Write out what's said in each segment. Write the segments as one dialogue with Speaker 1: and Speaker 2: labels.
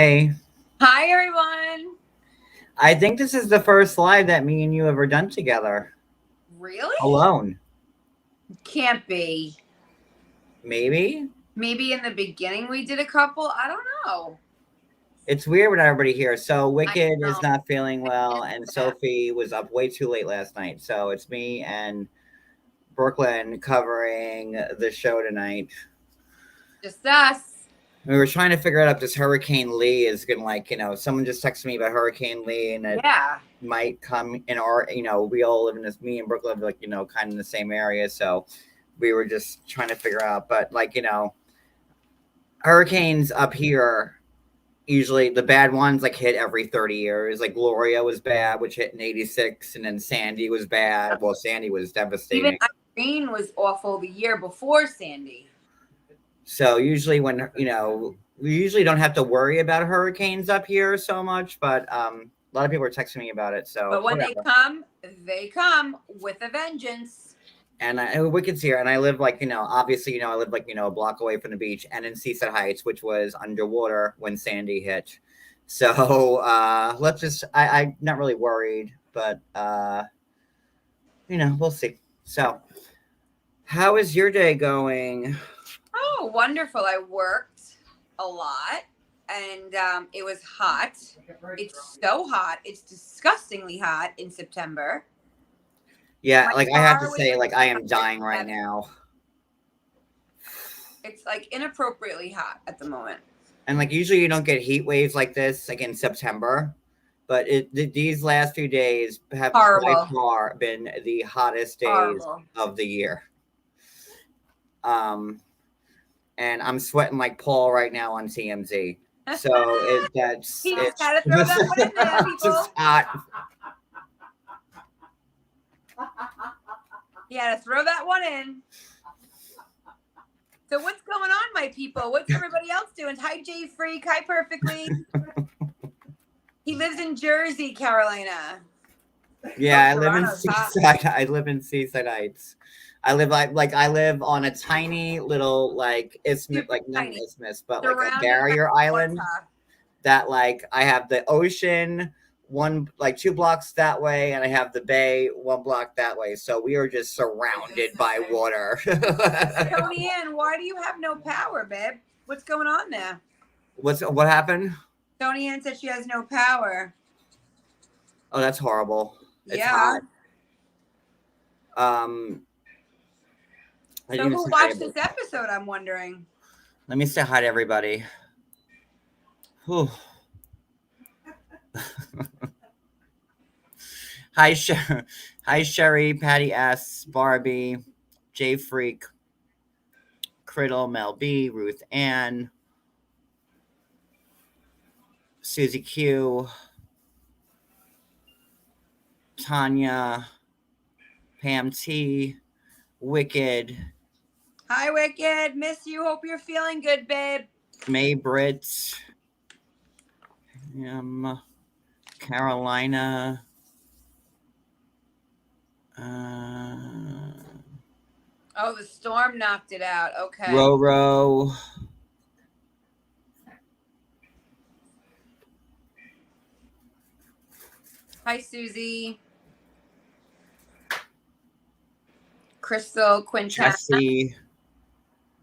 Speaker 1: Hi.
Speaker 2: Hi, everyone.
Speaker 1: I think this is the first live that me and you ever done together.
Speaker 2: Really?
Speaker 1: Alone.
Speaker 2: Can't be.
Speaker 1: Maybe?
Speaker 2: Maybe in the beginning we did a couple. I don't know.
Speaker 1: It's weird with everybody here. So Wicked
Speaker 2: know.
Speaker 1: is not feeling well, and Sophie was up way too late last night. So it's me and Brooklyn covering the show tonight.
Speaker 2: Just us.
Speaker 1: We were trying to figure out if this Hurricane Lee is gonna, someone just texted me about Hurricane Lee, and it might come in our, we all live in this. Me and Brooklyn, kind of in the same area, so we were just trying to figure out. But hurricanes up here, usually the bad ones hit every 30 years. Like Gloria was bad, which hit in '86, and then Sandy was bad. Well, Sandy was devastating.
Speaker 2: Even Irene was awful the year before Sandy.
Speaker 1: So usually when, we usually don't have to worry about hurricanes up here so much, but a lot of people are texting me about it. So,
Speaker 2: but when they come with a vengeance.
Speaker 1: And Wicked's here, and I live obviously, I live a block away from the beach and in Seaside Heights, which was underwater when Sandy hit. So I'm not really worried, but we'll see. So, how is your day going?
Speaker 2: Oh, wonderful. I worked a lot and it was hot. It's so hot. It's disgustingly hot in September.
Speaker 1: Yeah, I have to say, I am dying right now.
Speaker 2: It's inappropriately hot at the moment.
Speaker 1: And usually you don't get heat waves like this in September, but these last few days have by far been the hottest days of the year. And I'm sweating like Paul right now on TMZ. So
Speaker 2: it's gotta throw that one in there, people.
Speaker 1: Just hot.
Speaker 2: You had to throw that one in. So what's going on, my people? What's everybody else doing? Hi, Jay Freak. Hi, Perfectly. He lives in Jersey, Carolina.
Speaker 1: Yeah, I live in Seaside. I live in Seaside Heights. I live I live on a tiny little isthmus, not an isthmus, but a barrier island. That I have the ocean. 2 blocks that way, and I have the bay 1 block that way. So we are just surrounded by water.
Speaker 2: Tony Ann, why do you have no power, babe? What's going on there?
Speaker 1: What happened?
Speaker 2: Tony Ann said she has no power.
Speaker 1: Oh, that's horrible. It's hot.
Speaker 2: So who watched this episode, I'm wondering?
Speaker 1: Let me say hi to everybody. Whew. Hi, Sherry, Patty S, Barbie, J Freak, Criddle, Mel B, Ruth Ann, Susie Q, Tanya, Pam T, Wicked.
Speaker 2: Hi, Wicked. Miss you. Hope you're feeling good, babe.
Speaker 1: May Britt, Carolina.
Speaker 2: Oh, the storm knocked it out. Okay.
Speaker 1: Roro.
Speaker 2: Hi, Susie. Crystal, Quintana.
Speaker 1: Jesse.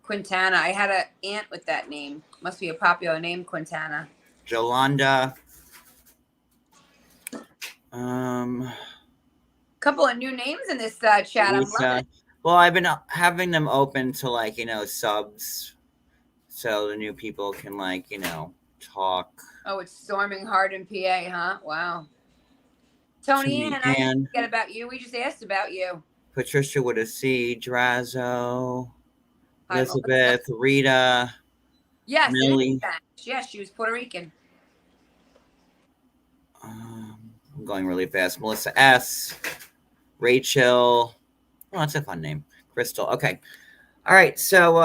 Speaker 2: Quintana. I had an aunt with that name. Must be a popular name, Quintana.
Speaker 1: Jolanda.
Speaker 2: Couple of new names in this chat. I'm loving it.
Speaker 1: Well, I've been having them open to subs, so the new people can talk.
Speaker 2: Oh, it's storming hard in PA, huh? Wow. Tony and I didn't forget about you. We just asked about you.
Speaker 1: Patricia with a C, Drazo, Elizabeth, Rita.
Speaker 2: Yes, Millie. Yes, she was Puerto Rican.
Speaker 1: I'm going really fast. Melissa S, Rachel. Oh, that's a fun name. Crystal. Okay. All right. So,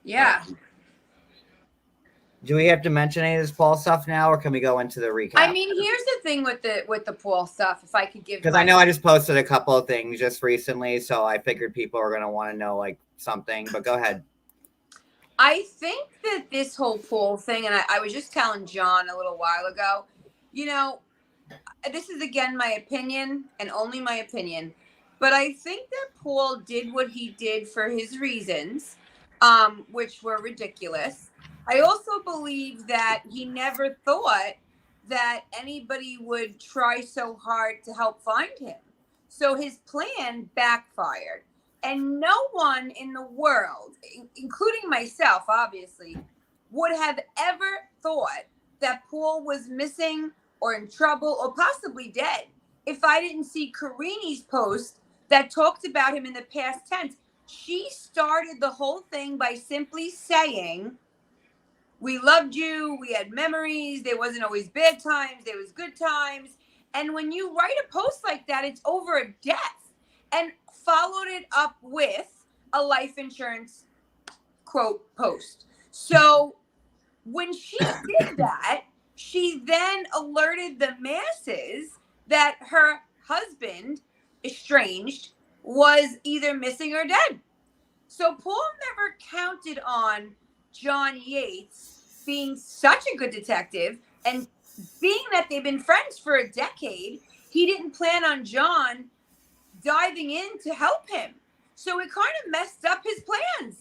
Speaker 2: yeah.
Speaker 1: Do we have to mention any of this Paul stuff now, or can we go into the recap?
Speaker 2: I mean, here's the thing with the Paul stuff. If I could give,
Speaker 1: because I know I just posted a couple of things just recently, so I figured people are going to want to know something. But go ahead.
Speaker 2: I think that this whole Paul thing, and I was just telling John a little while ago, this is again my opinion and only my opinion, but I think that Paul did what he did for his reasons, which were ridiculous. I also believe that he never thought that anybody would try so hard to help find him. So his plan backfired. And no one in the world, including myself, obviously, would have ever thought that Paul was missing or in trouble or possibly dead if I didn't see Karini's post that talked about him in the past tense. She started the whole thing by simply saying, we loved you, we had memories, there wasn't always bad times, there was good times. And when you write a post like that, it's over a death. And followed it up with a life insurance quote post. So when she did that, she then alerted the masses that her husband, estranged, was either missing or dead. So Paul never counted on John Yates being such a good detective, and being that they've been friends for a decade, he didn't plan on John diving in to help him. So it kind of messed up his plans.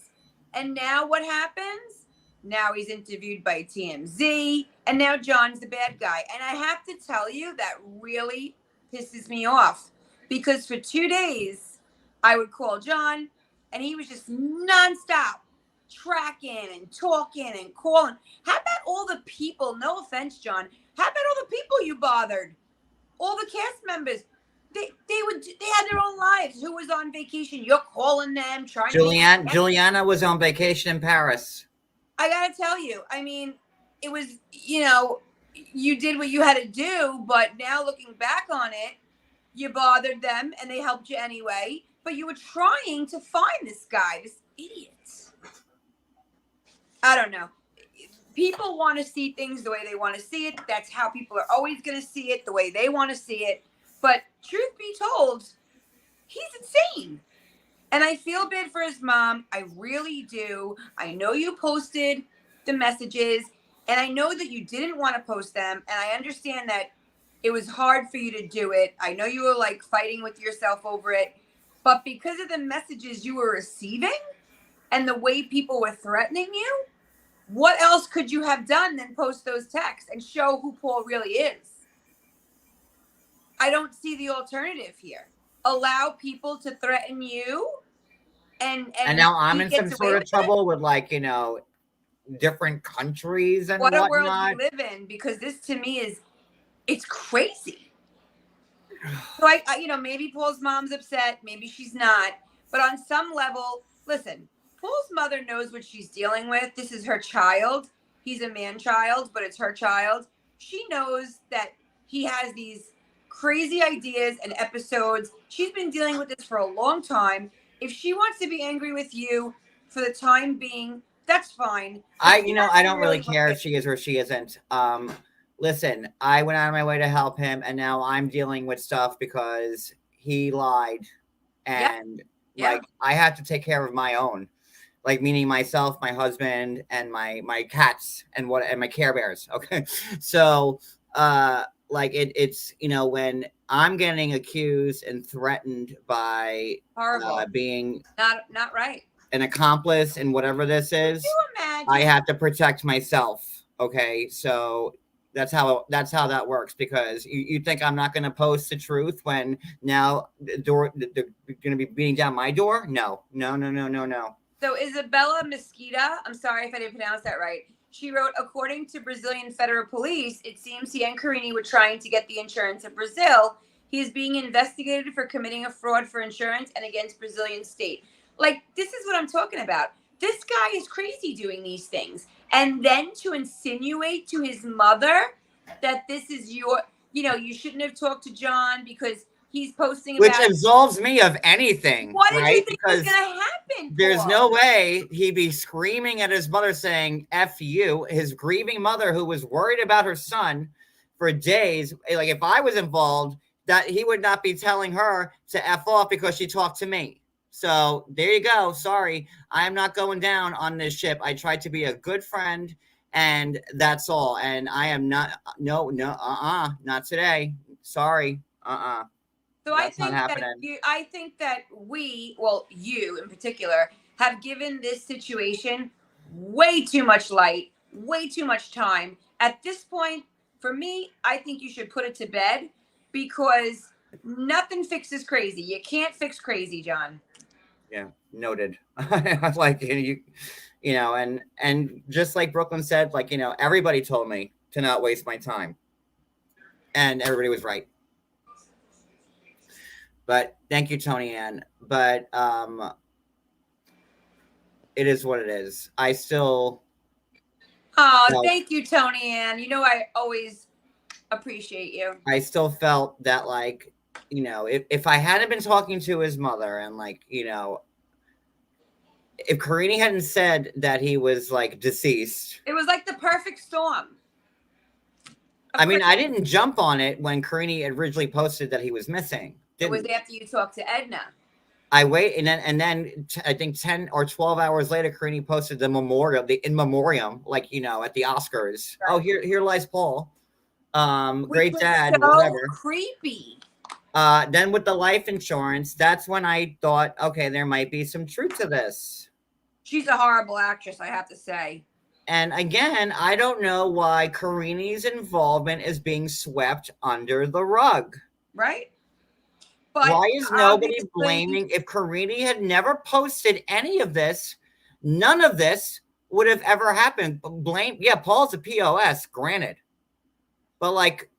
Speaker 2: And now what happens? Now he's interviewed by TMZ, and now John's the bad guy. And I have to tell you, that really pisses me off, because for 2 days I would call John and he was just nonstop tracking and talking and calling. How about all the people, no offense, John, how about all the people you bothered? All the cast members. They had their own lives. Who was on vacation? You're calling them, trying
Speaker 1: Juliana was on vacation in Paris.
Speaker 2: I gotta tell you, I mean, it was, you did what you had to do, but now looking back on it, you bothered them and they helped you anyway, but you were trying to find this guy, this idiot. I don't know. People want to see things the way they want to see it. That's how people are always going to see it, the way they want to see it. But truth be told, he's insane. And I feel bad for his mom. I really do. I know you posted the messages, and I know that you didn't want to post them. And I understand that it was hard for you to do it. I know you were like fighting with yourself over it. But because of the messages you were receiving and the way people were threatening you, what else could you have done than post those texts and show who Paul really is? I don't see the alternative here. Allow people to threaten you, and
Speaker 1: now I'm in some sort of trouble with different countries and whatnot.
Speaker 2: What a world we live in, because this to me it's crazy. So I maybe Paul's mom's upset, maybe she's not, but on some level, listen, Paul's mother knows what she's dealing with. This is her child. He's a man-child, but it's her child. She knows that he has these crazy ideas and episodes. She's been dealing with this for a long time. If she wants to be angry with you for the time being, that's fine.
Speaker 1: I don't really care if she is or she isn't. Listen, I went out of my way to help him, and now I'm dealing with stuff because he lied, and I have to take care of my own. Like, meaning myself, my husband, and my cats, and my Care Bears. Okay, so it's when I'm getting accused and threatened by being
Speaker 2: not right,
Speaker 1: an accomplice in whatever this is, I have to protect myself. Okay, so that's how that works, because you think I'm not going to post the truth when now they're going to be beating down my door? No.
Speaker 2: So Isabella Mesquita, I'm sorry if I didn't pronounce that right. She wrote, according to Brazilian federal police, it seems he and Carini were trying to get the insurance of Brazil. He is being investigated for committing a fraud for insurance and against Brazilian state. Like, this is what I'm talking about. This guy is crazy doing these things. And then to insinuate to his mother that this is you shouldn't have talked to John because he's posting about...
Speaker 1: Which absolves me of anything.
Speaker 2: What did you think was going to happen?
Speaker 1: There's no way he'd be screaming at his mother saying, F you, his grieving mother who was worried about her son for days. Like, if I was involved, that he would not be telling her to F off because she talked to me. So there you go. Sorry, I am not going down on this ship. I tried to be a good friend, and that's all. And I am not. No, no, not today. Sorry,
Speaker 2: So
Speaker 1: that's not happening.
Speaker 2: I think that we, well, you in particular, have given this situation way too much light, way too much time. At this point, for me, I think you should put it to bed because nothing fixes crazy. You can't fix crazy, John.
Speaker 1: Yeah, noted. Like you know, and just like Brooklyn said, like everybody told me to not waste my time, and everybody was right. But thank you, Tony Ann. But it is what it is. I still.
Speaker 2: Oh, thank you, Tony Ann. You know I always appreciate you.
Speaker 1: I still felt that, like, if I hadn't been talking to his mother and, like, if Karini hadn't said that he was, like, deceased.
Speaker 2: It was like the perfect storm.
Speaker 1: I mean, I didn't jump on it when Karini originally posted that he was missing.
Speaker 2: It was after you talked to Edna.
Speaker 1: I wait, and then I think 10 or 12 hours later, Karini posted the memorial, the in memoriam, like, at the Oscars. Right. Oh, here lies Paul. Great dad,
Speaker 2: so
Speaker 1: whatever.
Speaker 2: Creepy.
Speaker 1: Then with the life insurance, that's when I thought, okay, there might be some truth to this.
Speaker 2: She's a horrible actress, I have to say.
Speaker 1: And again, I don't know why Karini's involvement is being swept under the rug.
Speaker 2: Right?
Speaker 1: But why is nobody blaming? If Karini had never posted any of this, none of this would have ever happened. Yeah, Paul's a POS, granted. But, like,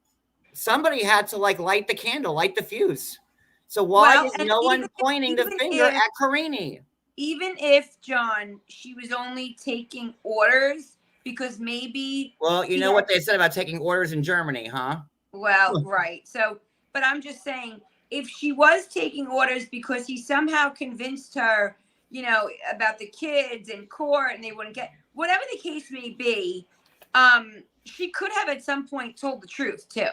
Speaker 1: somebody had to, like, light the candle, light the fuse. So why is no one pointing the finger at Karini?
Speaker 2: Even if, John, she was only taking orders because maybe...
Speaker 1: Well, you know what they said about taking orders in Germany, huh?
Speaker 2: Well, right. So, but I'm just saying, if she was taking orders because he somehow convinced her, about the kids in court and they wouldn't get... Whatever the case may be, she could have at some point told the truth, too.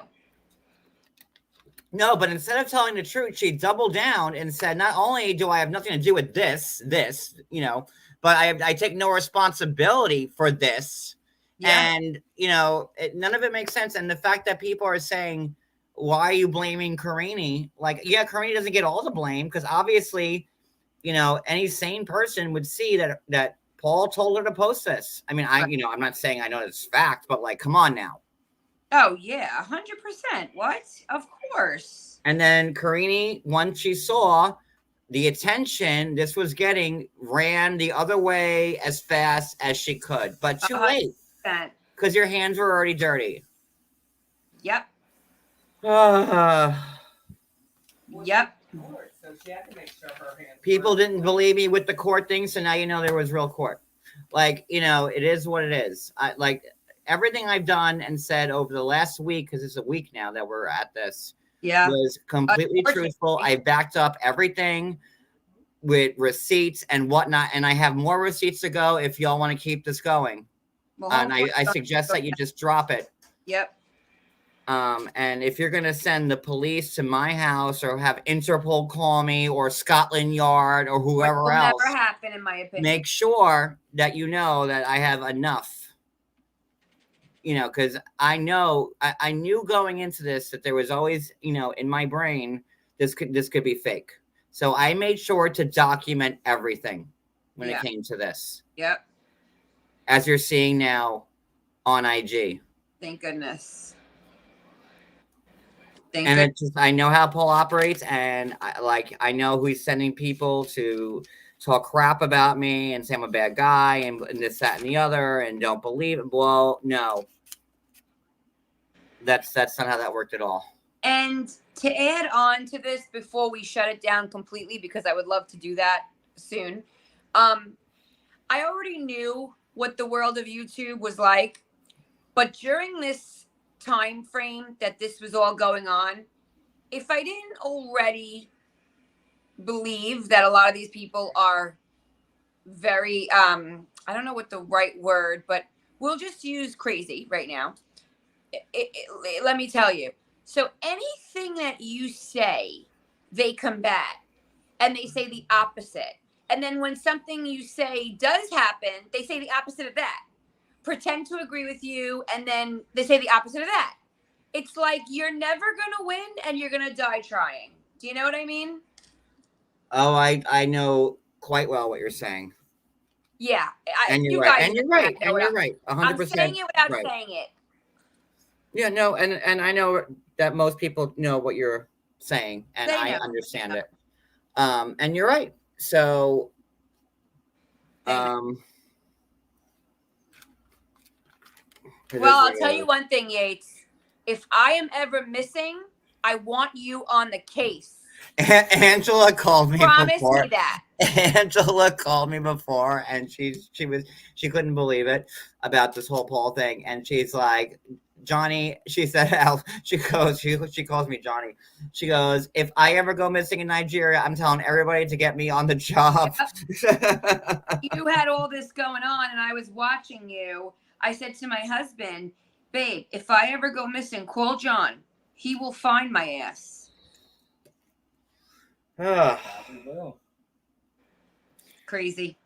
Speaker 1: No, but instead of telling the truth, she doubled down and said, not only do I have nothing to do with this, but I take no responsibility for this. Yeah. And, none of it makes sense. And the fact that people are saying, why are you blaming Karini? Like, yeah, Karini doesn't get all the blame because obviously, any sane person would see that Paul told her to post this. I mean, I'm not saying I know it's fact, but, like, come on now.
Speaker 2: Oh, yeah, 100%. What? Of course.
Speaker 1: And then Karini, once she saw the attention this was getting, ran the other way as fast as she could. But too late. Because your hands were already dirty.
Speaker 2: Yep.
Speaker 1: Yep. So she had to make sure her hands people didn't believe me with the court thing, so now there was real court. Like, it is what it is. Everything I've done and said over the last week, because it's a week now that we're at this, was completely truthful. I backed up everything with receipts and whatnot, and I have more receipts to go if y'all want to keep this going. Well, and I suggest that you just drop it.
Speaker 2: Yep.
Speaker 1: And if you're going to send the police to my house or have Interpol call me or Scotland Yard or whoever else,
Speaker 2: never happen, in my opinion.
Speaker 1: Make sure that you know that I have enough. Because I knew going into this that there was always, in my brain, this could be fake. So I made sure to document everything when it came to this.
Speaker 2: Yep.
Speaker 1: As you're seeing now on IG.
Speaker 2: Thank goodness.
Speaker 1: I know how Paul operates, and I know who he's sending people to talk crap about me and say I'm a bad guy and this, that, and the other, and don't believe it. Well, no. That's not how that worked at all.
Speaker 2: And to add on to this before we shut it down completely, because I would love to do that soon. I already knew what the world of YouTube was like, but during this time frame that this was all going on, if I didn't already believe that a lot of these people are very, I don't know what the right word, but we'll just use crazy right now. Let me tell you. So anything that you say, they combat. and they say the opposite. And then when something you say does happen, they say the opposite of that. Pretend to agree with you, and then they say the opposite of that. It's like you're never going to win and you're going to die trying. Do you know what I mean?
Speaker 1: Oh, I know quite well what you're saying.
Speaker 2: Yeah.
Speaker 1: And you're right. And you're right. And you're right. 100%.
Speaker 2: I'm saying it without
Speaker 1: right.
Speaker 2: saying it.
Speaker 1: Yeah, no, and I know that most people know what you're saying, and I understand it. And you're right. So,
Speaker 2: well, I'll tell you one thing, Yates. If I am ever missing, I want you on the case.
Speaker 1: Angela called me
Speaker 2: Promise
Speaker 1: before.
Speaker 2: me that.
Speaker 1: Angela called me before, and she couldn't believe it about this whole Paul thing, and she's like, Johnny, she said, she calls me Johnny. She goes, if I ever go missing in Nigeria, I'm telling everybody to get me on the job.
Speaker 2: You had all this going on, and I was watching you. I said to my husband, babe, if I ever go missing, call John. He will find my ass. Crazy.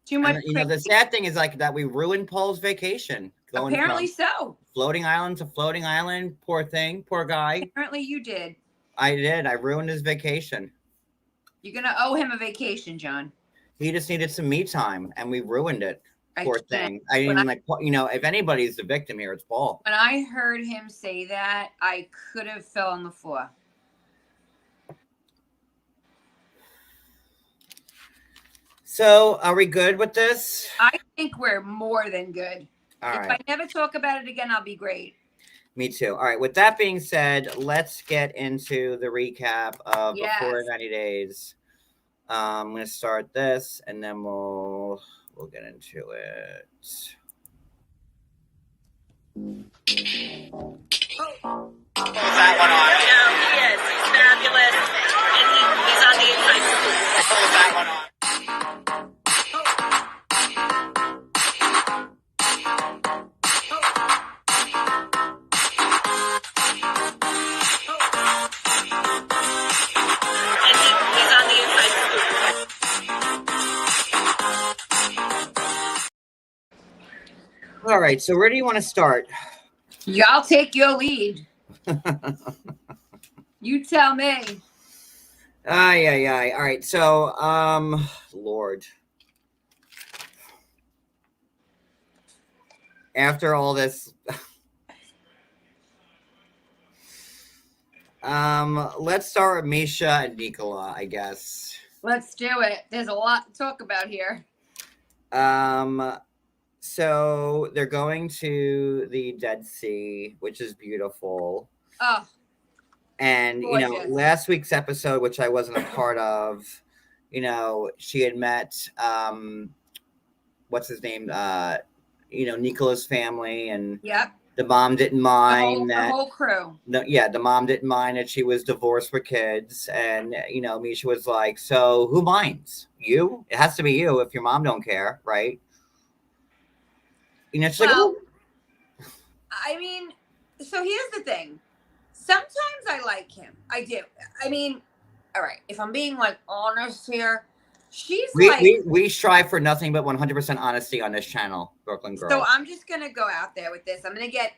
Speaker 2: Too much.
Speaker 1: And, the sad thing is like that we ruined Paul's vacation.
Speaker 2: Apparently so.
Speaker 1: Floating island to floating island. Poor thing. Poor guy.
Speaker 2: Apparently you did.
Speaker 1: I did. I ruined his vacation.
Speaker 2: You're going to owe him a vacation, John.
Speaker 1: He just needed some me time, and we ruined it. Poor thing. I didn't if anybody's the victim here, it's Paul.
Speaker 2: When I heard him say that, I could have fell on the floor.
Speaker 1: So, are we good with this?
Speaker 2: I think we're more than good.
Speaker 1: All right.
Speaker 2: If I never talk about it again, I'll be great.
Speaker 1: Me too. All right. With that being said, let's get into the recap of Before 90 Days. I'm going to start this, and then we'll get into it.
Speaker 3: That one on. He is. He's fabulous. And he's on the inside. Pull that one on. And he's on the inside.
Speaker 1: All right. So where do you want to start?
Speaker 2: Yeah, I'll take your lead. You tell me.
Speaker 1: All right. So, Lord. After all this, let's start with Misha and Nikola, I guess.
Speaker 2: Let's do it. There's a lot to talk about here.
Speaker 1: So they're going to the Dead Sea, which is beautiful.
Speaker 2: Oh.
Speaker 1: And,
Speaker 2: gorgeous.
Speaker 1: Last week's episode, which I wasn't a part of, she had met, what's his name? Nikola's family, and
Speaker 2: yep.
Speaker 1: The mom didn't mind
Speaker 2: the whole crew.
Speaker 1: The mom didn't mind that she was divorced with kids. And, Misha was like, so who minds? You? It has to be you if your mom don't care, right? She's like, oh.
Speaker 2: I mean, so here's the thing. Sometimes I like him. I do. I mean, all right, if I'm being honest here,
Speaker 1: we strive for nothing but 100% honesty on this channel, Brooklyn Girl.
Speaker 2: So I'm just gonna go out there with this. I'm gonna get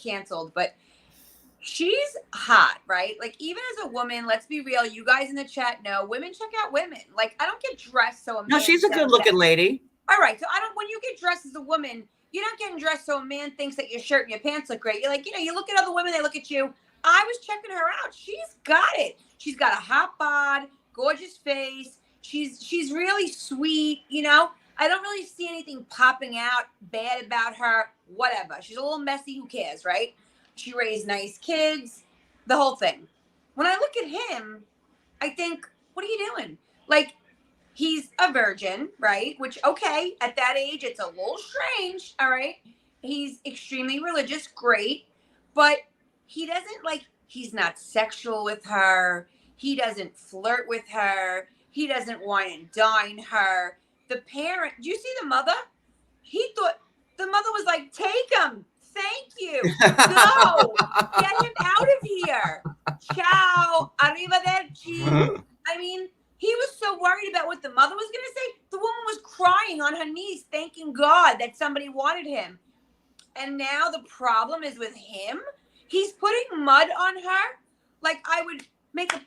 Speaker 2: canceled, but she's hot, right? Even as a woman, let's be real. You guys in the chat know women check out women. I don't get dressed so a man.
Speaker 1: No, she's a good looking lady.
Speaker 2: All right, so when you get dressed as a woman, you're not getting dressed so a man thinks that your shirt and your pants look great. You're you look at other women, they look at you. I was checking her out. She's got it. She's got a hot bod, gorgeous face. She's really sweet, I don't really see anything popping out bad about her. Whatever. She's a little messy. Who cares, right? She raised nice kids. The whole thing. When I look at him, I think, what are you doing? He's a virgin, right? Which, okay, at that age, it's a little strange, all right? He's extremely religious, great. But he doesn't, he's not sexual with her. He doesn't flirt with her. He doesn't wine and dine her. The parent, do you see the mother? He thought, the mother was like, take him. Thank you. No, get him out of here. Ciao. Arrivederci. I mean, he was so worried about what the mother was going to say. The woman was crying on her knees, thanking God that somebody wanted him. And now the problem is with him. He's putting mud on her. Like I would make a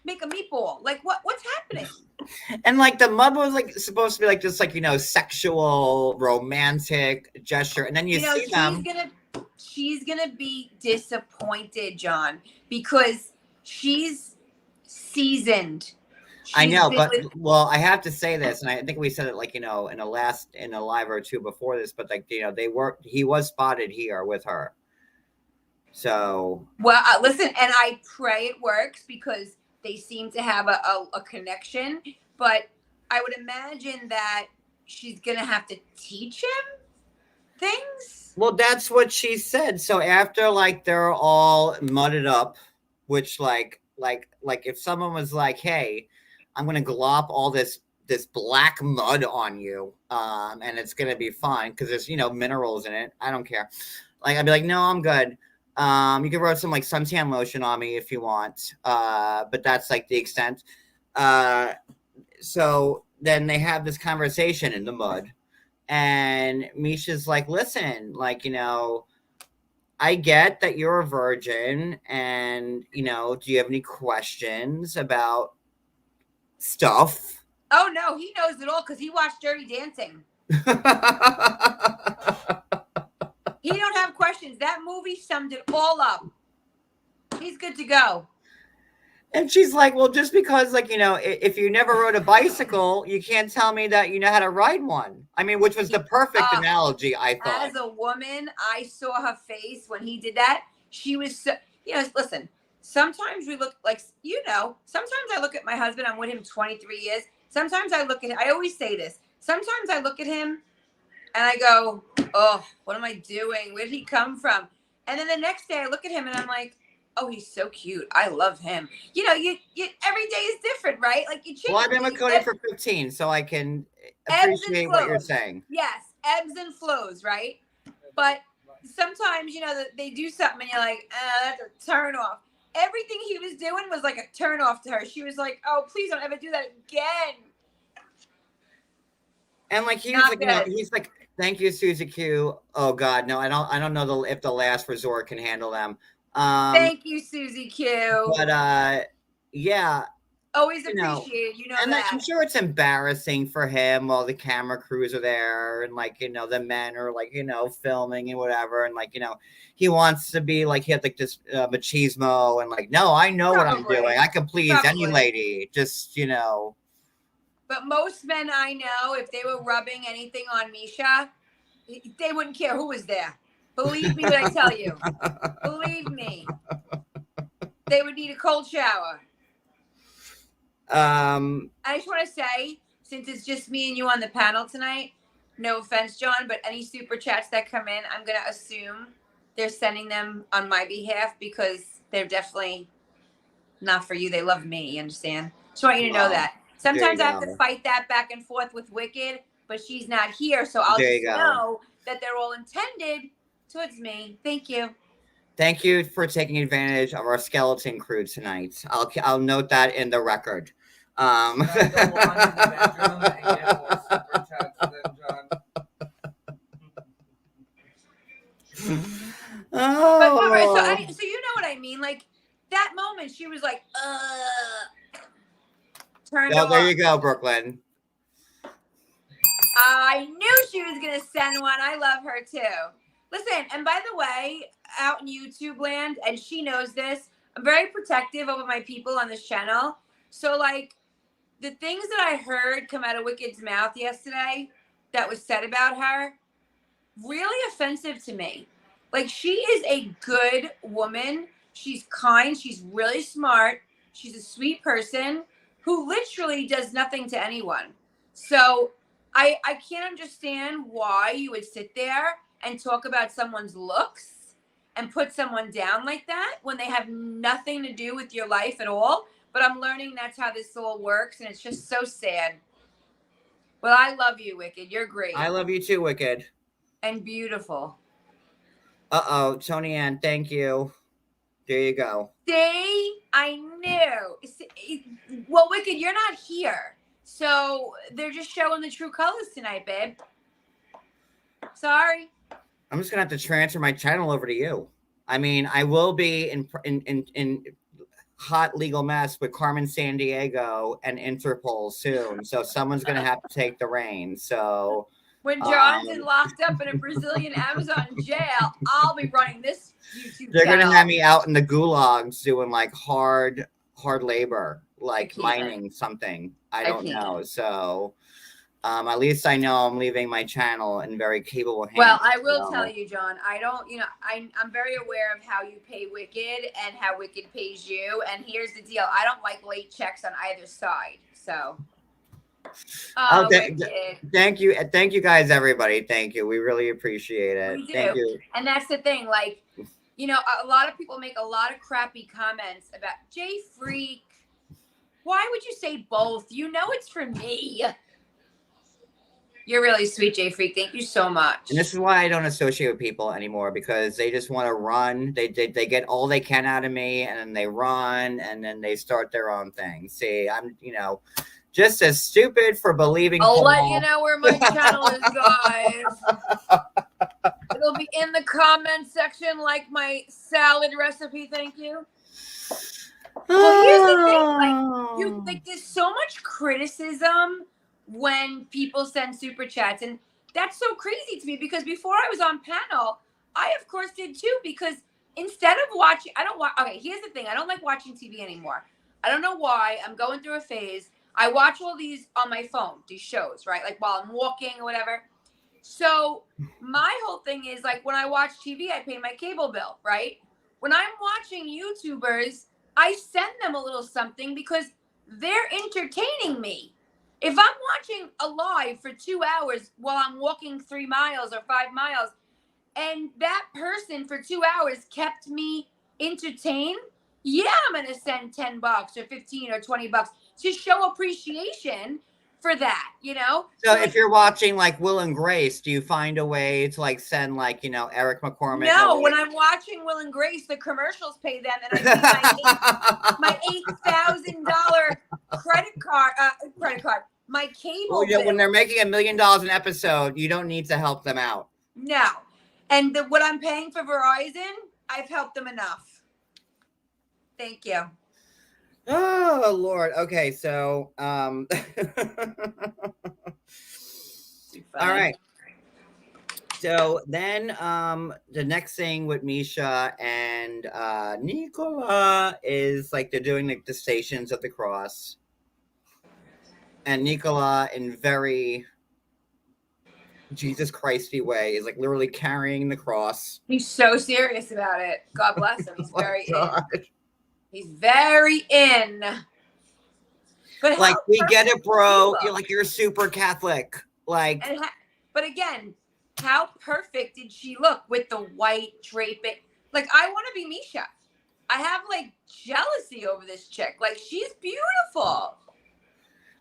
Speaker 2: meatball. Like what's happening?
Speaker 1: And like the mud was like supposed to be like just like, you know, sexual, romantic gesture. And then you see them.
Speaker 2: She's gonna be disappointed, John, because she's seasoned.
Speaker 1: I know, but well, I have to say this, and I think we said it like, you know, in a live or two before this, but like, you know, he was spotted here with her. So
Speaker 2: well, listen, and I pray it works because they seem to have a connection, but I would imagine that she's gonna have to teach him things.
Speaker 1: Well, that's what she said. So after like they're all mudded up, which like if someone was like, hey, I'm gonna glop all this black mud on you, and it's gonna be fine because there's, you know, minerals in it. I don't care. Like I'd be like, no, I'm good. You can rub some like suntan lotion on me if you want, but that's like the extent. So then they have this conversation in the mud, and Misha's like, listen, like, you know, I get that you're a virgin, and, you know, do you have any questions about stuff?
Speaker 2: Oh no, he knows it all because he watched Dirty Dancing. He don't have questions. That movie summed it all up. He's good to go.
Speaker 1: And she's like, well, just because, like, you know, if you never rode a bicycle, you can't tell me that you know how to ride one. I mean, which was the perfect analogy, I thought.
Speaker 2: As a woman, I saw her face when he did that. She was so, you know, listen, sometimes we look like, you know, sometimes I look at my husband, I'm with him 23 years. Sometimes I look at him, I always say this. Sometimes I look at him and I go, oh, what am I doing? Where did he come from? And then the next day I look at him and I'm like, oh, he's so cute. I love him. You know, you every day is different, right? Like you change.
Speaker 1: Well, I've been with Cody for 15, so I can appreciate what you're saying.
Speaker 2: Yes, ebbs and flows, right? But sometimes, you know, they do something and you're like, that's a turn off. Everything he was doing was like a turn off to her. She was like, oh, please don't ever do that again.
Speaker 1: And like he was like, you know, he's like, thank you, Susie Q. Oh God, no, I don't know if the last resort can handle them.
Speaker 2: Thank you, Susie Q.
Speaker 1: But yeah.
Speaker 2: Always appreciate you know
Speaker 1: and
Speaker 2: that.
Speaker 1: I'm sure it's embarrassing for him while the camera crews are there and like, you know, the men are like, you know, filming and whatever, and like, you know, he wants to be like, he had like this machismo and like, no, I know what I'm doing. I can please any lady, just, you know.
Speaker 2: But most men I know, if they were rubbing anything on Misha, they wouldn't care who was there. Believe me when I tell you. Believe me. They would need a cold shower. I just want to say, since it's just me and you on the panel tonight, no offense, John, but any super chats that come in, I'm going to assume they're sending them on my behalf because they're definitely not for you. They love me, you understand? Just want you to know that. Sometimes I have to fight that back and forth with Wicked, but she's not here, so I'll just know that they're all intended towards me. Thank you.
Speaker 1: Thank you for taking advantage of our skeleton crew tonight. I'll note that in the record.
Speaker 2: But so you know what I mean? Like that moment, she was like, turned off.
Speaker 1: There you go, Brooklyn.
Speaker 2: I knew she was gonna send one. I love her too. Listen, and by the way, out in YouTube land, and she knows this, I'm very protective over my people on this channel. So like the things that I heard come out of Wicked's mouth yesterday that was said about her, really offensive to me. Like she is a good woman. She's kind. She's really smart. She's a sweet person who literally does nothing to anyone. So I can't understand why you would sit there and talk about someone's looks and put someone down like that when they have nothing to do with your life at all. But I'm learning that's how this all works, and it's just so sad. Well, I love you, Wicked. You're great.
Speaker 1: I love you too, Wicked.
Speaker 2: And beautiful.
Speaker 1: Uh-oh, Tony Ann, thank you. There you go.
Speaker 2: See, I knew. Well, Wicked, you're not here, so they're just showing the true colors tonight, babe. Sorry.
Speaker 1: I'm just gonna have to transfer my channel over to you. I mean, I will be in hot legal mess with Carmen Sandiego and Interpol soon, so someone's gonna have to take the reins. So
Speaker 2: when John's locked up in a Brazilian Amazon jail, I'll be running this YouTube
Speaker 1: they're
Speaker 2: channel.
Speaker 1: gonna have me out in the gulags doing like hard labor, like mining something. I don't know. So at least I know I'm leaving my channel in very capable hands.
Speaker 2: Well, I will tell you, John, I don't, I'm very aware of how you pay Wicked and how Wicked pays you. And here's the deal. I don't like late checks on either side. So.
Speaker 1: Thank you. Thank you guys, everybody. Thank you. We really appreciate it.
Speaker 2: We do.
Speaker 1: Thank you.
Speaker 2: And that's the thing. Like, a lot of people make a lot of crappy comments about Jay Freak. Why would you say both? You know it's for me. You're really sweet, Jay Freak. Thank you so much.
Speaker 1: And this is why I don't associate with people anymore, because they just want to run. They get all they can out of me, and then they run, and then they start their own thing. See, I'm, just as stupid for believing.
Speaker 2: I'll let you know where my channel is, guys. It'll be in the comment section, like my salad recipe. Thank you. Well, here's the thing. There's so much criticism when people send super chats, and that's so crazy to me, because before I was on panel, I of course did too, because instead of watching, okay, here's the thing. I don't like watching TV anymore. I don't know why. I'm going through a phase. I watch all these on my phone, these shows, right? Like while I'm walking or whatever. So my whole thing is, like, when I watch TV, I pay my cable bill, right? When I'm watching YouTubers, I send them a little something because they're entertaining me. If I'm watching a live for 2 hours while I'm walking 3 miles or 5 miles, and that person for 2 hours kept me entertained, yeah, I'm going to send $10 or 15 or $20 to show appreciation for that,
Speaker 1: So if you're watching like Will and Grace, do you find a way to like send like, Eric McCormick?
Speaker 2: No, when I'm watching Will and Grace, the commercials pay them, and I see my $8,000 credit card, my cable bill.
Speaker 1: When they're making $1 million an episode, you don't need to help them out.
Speaker 2: No. And what I'm paying for Verizon, I've helped them enough. Thank you.
Speaker 1: Oh Lord. Okay, so all right. So then the next thing with Misha and Nikola is like they're doing like the Stations of the Cross. And Nikola, in very Jesus Christy way, is like literally carrying the cross.
Speaker 2: He's so serious about it. God bless him. He's very in. He's very in. But
Speaker 1: like, we get it, bro. You're super Catholic. Like,
Speaker 2: but again, how perfect did she look with the white draping? Like, I want to be Misha. I have like jealousy over this chick. Like, she's beautiful.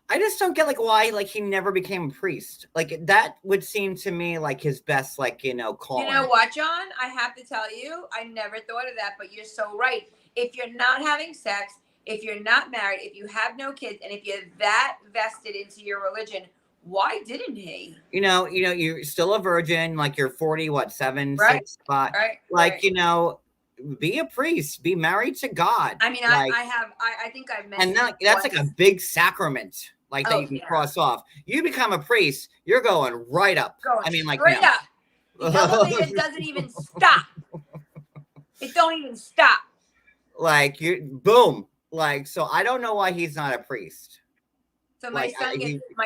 Speaker 1: I just don't get like why like he never became a priest. Like, that would seem to me like his best, like, calling.
Speaker 2: You know what, John? I have to tell you, I never thought of that, but you're so right. If you're not having sex, if you're not married, if you have no kids, and if you're that vested into your religion, why didn't he?
Speaker 1: You're still a virgin, like you're 40, what, 7,
Speaker 2: right.
Speaker 1: 6, 5.
Speaker 2: Right.
Speaker 1: Like, right. Be a priest, be married to God.
Speaker 2: I mean, like, I think I've met.
Speaker 1: And that's like a big sacrament, like that you can cross off. You become a priest, you're going right up.
Speaker 2: Straight up. The elevator doesn't even stop. It don't even stop.
Speaker 1: Like, boom. Like, so I don't know why he's not a priest.
Speaker 2: So my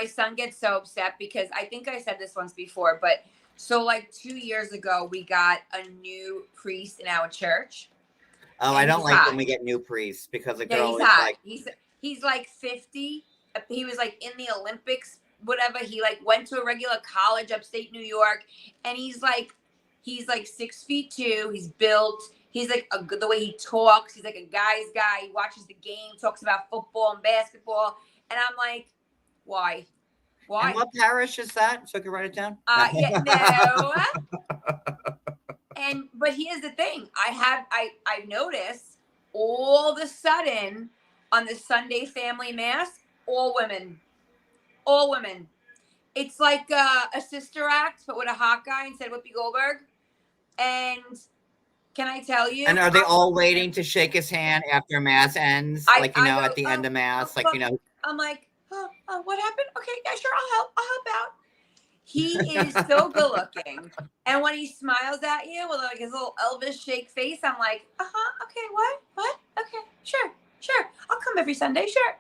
Speaker 2: son gets so upset because I think I said this once before, but so like 2 years ago we got a new priest in our church.
Speaker 1: Oh, I don't like when we get new priests because the girl is like
Speaker 2: he's like 50. He was like in the Olympics, whatever. He like went to a regular college upstate New York, and he's like 6'2". He's built. He's like the way he talks. He's like a guy's guy. He watches the game, talks about football and basketball. And I'm like, why?
Speaker 1: And what parish is that? So I can write it down.
Speaker 2: No. But here's the thing. I've noticed all of a sudden on the Sunday family mass, all women. It's like a sister act, but with a hot guy instead of Whoopi Goldberg. And can I tell you?
Speaker 1: And are they all waiting to shake his hand after mass ends? At the end of mass,
Speaker 2: I'm like, what happened? Okay, yeah, sure, I'll help out. He is so good looking. And when he smiles at you with like his little Elvis shake face, I'm like, okay, what? Okay, sure. I'll come every Sunday, sure.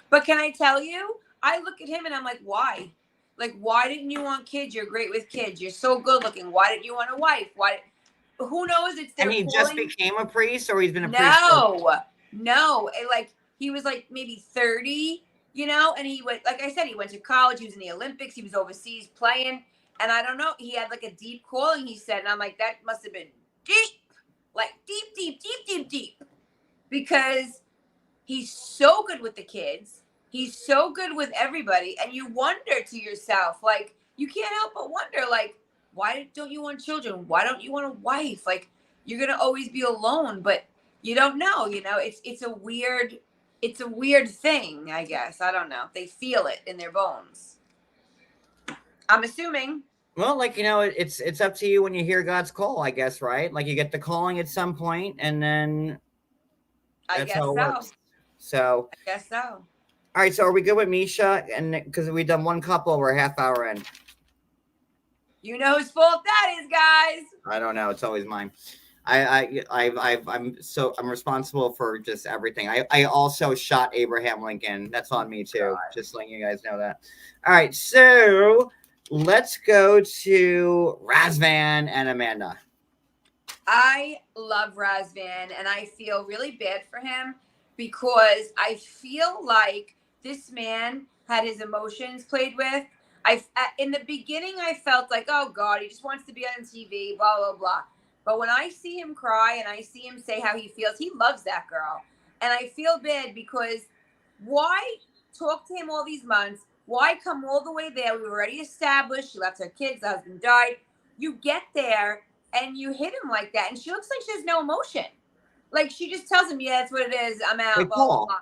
Speaker 2: But can I tell you, I look at him and I'm like, why? Like, why didn't you want kids? You're great with kids. You're so good looking. Why didn't you want a wife? Who knows?
Speaker 1: And he just became a priest, or he's been a priest?
Speaker 2: No. He was like maybe 30, and he went, like I said, he went to college. He was in the Olympics. He was overseas playing. And I don't know. He had like a deep calling, he said. And I'm like, that must have been deep. Like deep. Because he's so good with the kids. He's so good with everybody. And you wonder to yourself, like, you can't help but wonder, like, why don't you want children? Why don't you want a wife? Like, you're going to always be alone, but you don't know, it's a weird thing, I guess. I don't know. They feel it in their bones. I'm assuming.
Speaker 1: Well, it's up to you when you hear God's call, I guess, right? Like, you get the calling at some point, and then that's how it works. So.
Speaker 2: I guess so.
Speaker 1: All right, so are we good with Misha? And because we've done one couple, we're a half hour in.
Speaker 2: You know whose fault that is, guys.
Speaker 1: I don't know. It's always mine. I'm responsible for just everything. I also shot Abraham Lincoln. That's on me too. God. Just letting you guys know that. All right, so let's go to Razvan and Amanda.
Speaker 2: I love Razvan, and I feel really bad for him because I feel like this man had his emotions played with. In the beginning, I felt like, oh God, he just wants to be on TV, blah, blah, blah. But when I see him cry and I see him say how he feels, he loves that girl. And I feel bad because why talk to him all these months? Why come all the way there? We were already established. She left her kids. The husband died. You get there and you hit him like that. And she looks like she has no emotion. Like, she just tells him, yeah, that's what it is. I'm out. Blah, blah, blah.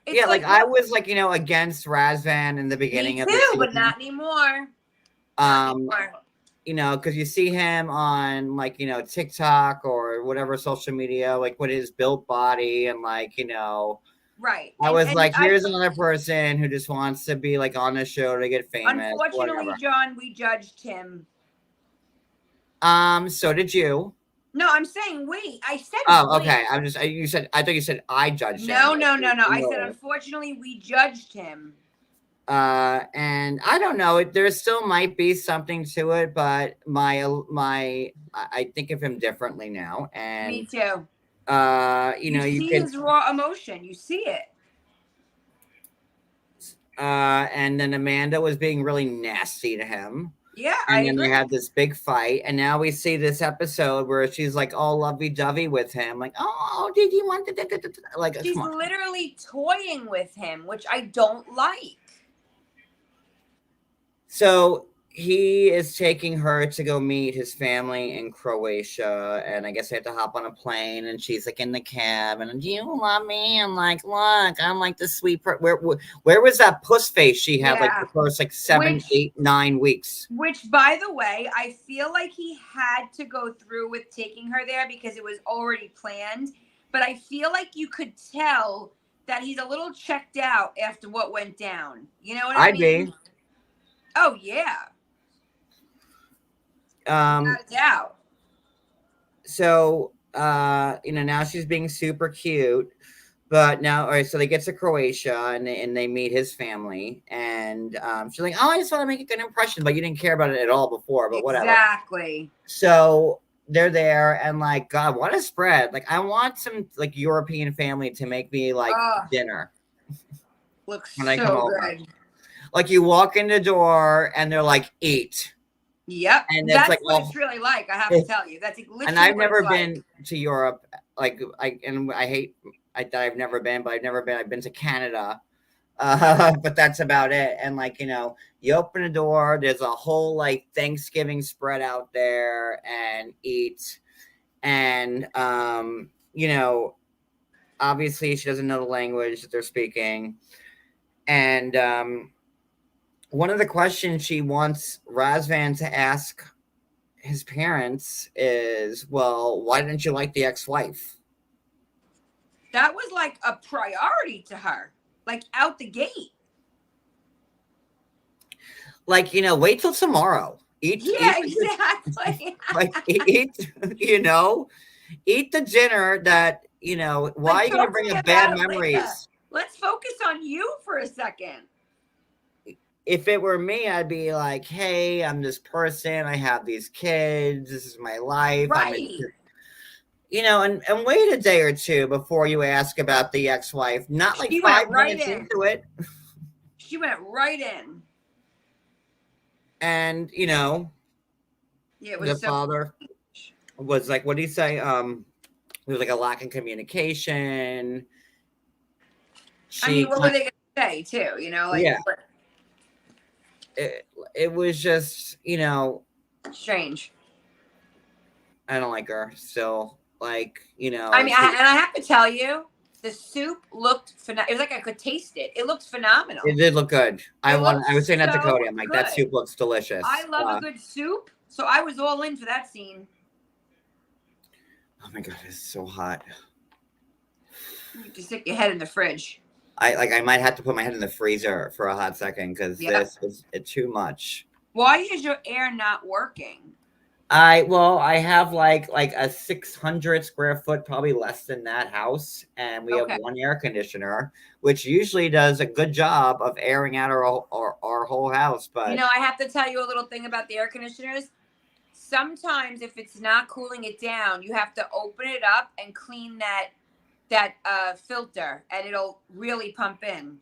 Speaker 2: It's
Speaker 1: yeah, like I was against Razvan in the beginning of the season.
Speaker 2: But not anymore.
Speaker 1: Because you see him on TikTok or whatever social media, like with his built body and
Speaker 2: right.
Speaker 1: I was here's another person who just wants to be on the show to get famous.
Speaker 2: Unfortunately, whatever. John, we judged him.
Speaker 1: So did you.
Speaker 2: No, I'm saying we. I said.
Speaker 1: Oh, okay. I thought you said I judged him.
Speaker 2: No. I said unfortunately we judged him.
Speaker 1: And I don't know. There still might be something to it, but I think of him differently now. And
Speaker 2: me too.
Speaker 1: You
Speaker 2: see his raw emotion. You see it.
Speaker 1: And then Amanda was being really nasty to him.
Speaker 2: Yeah,
Speaker 1: and then they had this big fight, and now we see this episode where she's all lovey-dovey with him, did you want to
Speaker 2: she's literally toying with him, which I don't like.
Speaker 1: So he is taking her to go meet his family in Croatia, and I guess they have to hop on a plane, and she's in the cab, and do you love me? And look, I'm the sweet where was that puss face she had the first 7, 8, 9 weeks?
Speaker 2: Which, by the way, I feel like he had to go through with taking her there because it was already planned, but I feel like you could tell that he's a little checked out after what went down. You know what I mean?
Speaker 1: I'd be.
Speaker 2: Oh yeah. Without a doubt.
Speaker 1: So now she's being super cute, but now, all right, so they get to Croatia and they meet his family, and she's like, oh, I just want to make a good impression, but you didn't care about it at all before, but whatever.
Speaker 2: Exactly.
Speaker 1: So they're there, and God, what a spread. I want some European family to make me dinner.
Speaker 2: Looks when so I come over.
Speaker 1: Good. You walk in the door and they're eat.
Speaker 2: Yep, and that's what it's really like. I have to tell you, that's literally.
Speaker 1: And I've never been to Europe. I've never been, but I've been to Canada, But that's about it. And like, you open the door, there's a whole like Thanksgiving spread out there and eat. And, obviously she doesn't know the language that they're speaking. And one of the questions she wants Razvan to ask his parents is, well, why didn't you like the ex-wife?
Speaker 2: That was like a priority to her, like out the gate.
Speaker 1: Like, wait till tomorrow. Eat.
Speaker 2: Exactly.
Speaker 1: Like, eat the dinner that, why are you going to bring up bad memories?
Speaker 2: Let's focus on you for a second.
Speaker 1: If it were me, I'd be like, hey, I'm this person. I have these kids. This is my life.
Speaker 2: Right.
Speaker 1: And wait a day or two before you ask about the ex-wife. Not like 5 minutes into it.
Speaker 2: She went right in.
Speaker 1: And, the father was like, what did he say? There was like a lack in communication.
Speaker 2: What were they going to say too?
Speaker 1: Yeah. It was just,
Speaker 2: strange.
Speaker 1: I don't like her still. Like,
Speaker 2: and I have to tell you, the soup looked phenomenal. It was like I could taste it. It looked phenomenal.
Speaker 1: It did look good. I was saying that to Cody. I'm like,
Speaker 2: good.
Speaker 1: That soup looks delicious.
Speaker 2: I love a good soup, so I was all in for that scene.
Speaker 1: Oh my God, it's so hot.
Speaker 2: You just stick your head in the fridge.
Speaker 1: I might have to put my head in the freezer for a hot second because this is too much.
Speaker 2: Why is your air not working?
Speaker 1: I have like a 600 square foot, probably less than that house, and we have one air conditioner, which usually does a good job of airing out our whole house. But
Speaker 2: I have to tell you a little thing about the air conditioners. Sometimes if it's not cooling it down, you have to open it up and clean that filter, and it'll really pump in.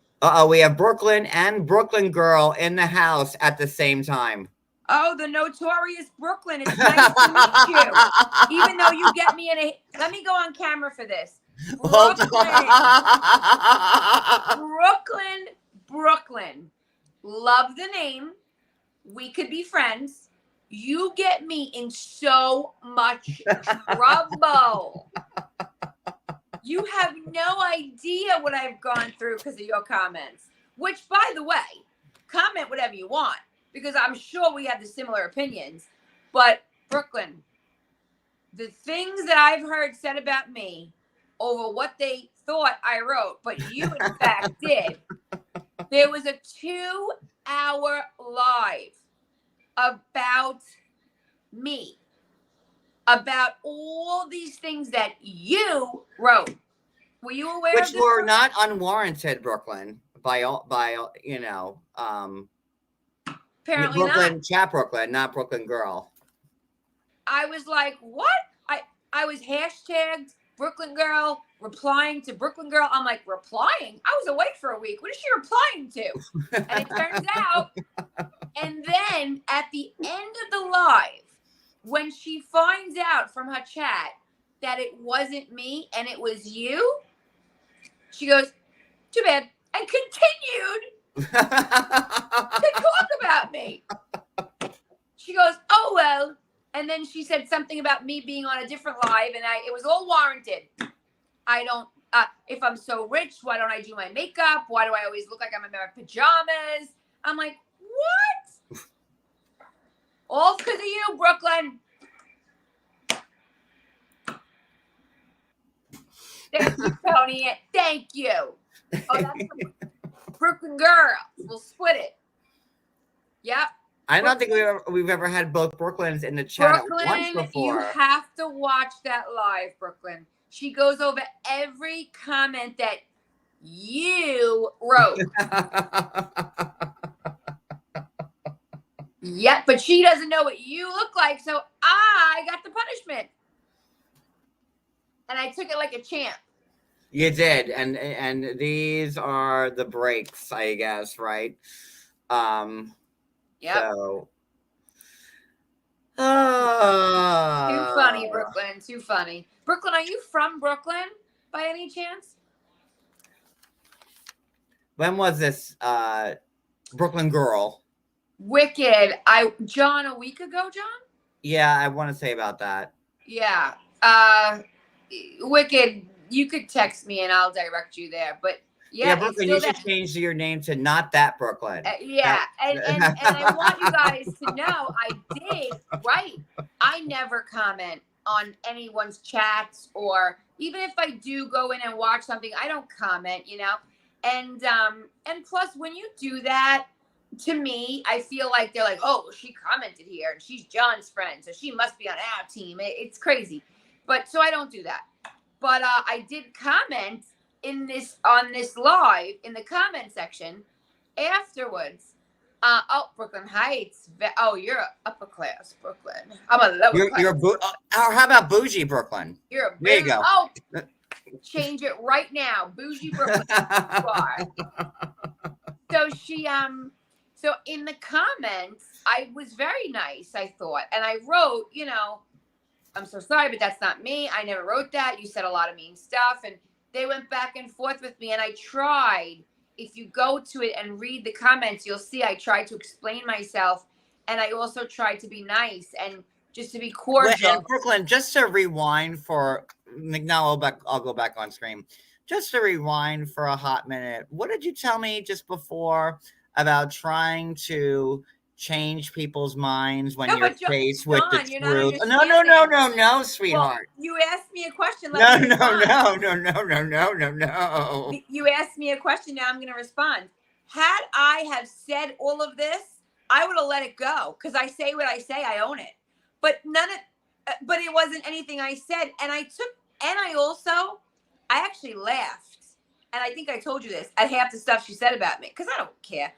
Speaker 1: We have Brooklyn and Brooklyn Girl in the house at the same time.
Speaker 2: Oh, the notorious Brooklyn. It's nice to meet you. Even though you get me in a... Let me go on camera for this. Brooklyn. Love the name. We could be friends. You get me in so much trouble. You have no idea what I've gone through because of your comments. Which, by the way, comment whatever you want, because I'm sure we have the similar opinions. But Brooklyn, the things that I've heard said about me over what they thought I wrote, but you in fact did. There was a 2-hour live about me, about all these things that you wrote. Were you aware
Speaker 1: Which
Speaker 2: of this?
Speaker 1: were not unwarranted, Brooklyn,
Speaker 2: apparently
Speaker 1: Brooklyn,
Speaker 2: not.
Speaker 1: chat Brooklyn, not Brooklyn Girl.
Speaker 2: I was like, what? I was hashtagged Brooklyn Girl, replying to Brooklyn Girl. I'm like, replying? I was awake for a week. What is she replying to? And it turns out, and then at the end of the live, when she finds out from her chat that it wasn't me and it was you, she goes, too bad, and continued to talk about me. She goes, oh, well. And then she said something about me being on a different live, and it was all warranted. I don't, if I'm so rich, why don't I do my makeup? Why do I always look like I'm in my pajamas? I'm like, what? All because of you, Brooklyn. Thank you, Tony. Thank you. Oh, that's the Brooklyn Girl. We'll split it. Yep.
Speaker 1: I don't think we've ever had both Brooklyns in the chat
Speaker 2: Brooklyn,
Speaker 1: at once before.
Speaker 2: You have to watch that live, Brooklyn. She goes over every comment that you wrote. Yep, but she doesn't know what you look like, so I got the punishment. And I took it like a champ.
Speaker 1: You did, and these are the breaks, I guess, right?
Speaker 2: Yep.
Speaker 1: So,
Speaker 2: Too funny, Brooklyn. Too funny. Brooklyn, are you from Brooklyn by any chance?
Speaker 1: When was this? Brooklyn Girl.
Speaker 2: Wicked. John, a week ago, John?
Speaker 1: Yeah, I want to say about that.
Speaker 2: Yeah. Wicked, you could text me and I'll direct you there. But yeah,
Speaker 1: Brooklyn, you should change your name to Not That Brooklyn.
Speaker 2: Yeah, and I want you guys to know I did right. I never comment on anyone's chats, or even if I do go in and watch something, I don't comment, you know. And plus, when you do that, to me, I feel like they're like, oh, she commented here and she's John's friend, so she must be on our team. It's crazy, but so I don't do that. But I did comment on this live in the comment section afterwards. Brooklyn Heights. Oh, you're upper class Brooklyn. I'm a lower class.
Speaker 1: Or how about bougie Brooklyn?
Speaker 2: There you go. Oh, change it right now, bougie Brooklyn. You are. So she so in the comments, I was very nice, I thought, and I wrote, you know, I'm so sorry, but that's not me. I never wrote that. You said a lot of mean stuff, and they went back and forth with me, and I tried. If you go to it and read the comments, you'll see I tried to explain myself, and I also tried to be nice and just to be cordial.
Speaker 1: And Brooklyn, just to rewind for now, I'll go back on screen. Just to rewind for a hot minute. What did you tell me just before about trying to change people's minds when you're faced with the truth? No, sweetheart.
Speaker 2: Well, you asked me a question.
Speaker 1: No.
Speaker 2: You asked me a question. Now I'm going to respond. Had I have said all of this, I would have let it go, because I say what I say. I own it. But but it wasn't anything I said. And I actually laughed. And I think I told you this at half the stuff she said about me, because I don't care.